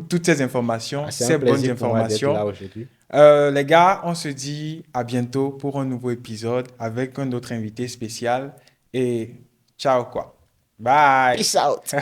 S2: toutes ces informations,
S1: Ah, c'est un
S2: ces bonnes
S1: plaisir pour moi d'être
S2: informations.
S1: là aujourd'hui.
S2: Les gars, on se dit à bientôt pour un nouveau épisode avec un autre invité spécial. Et ciao quoi. Bye.
S1: Peace out.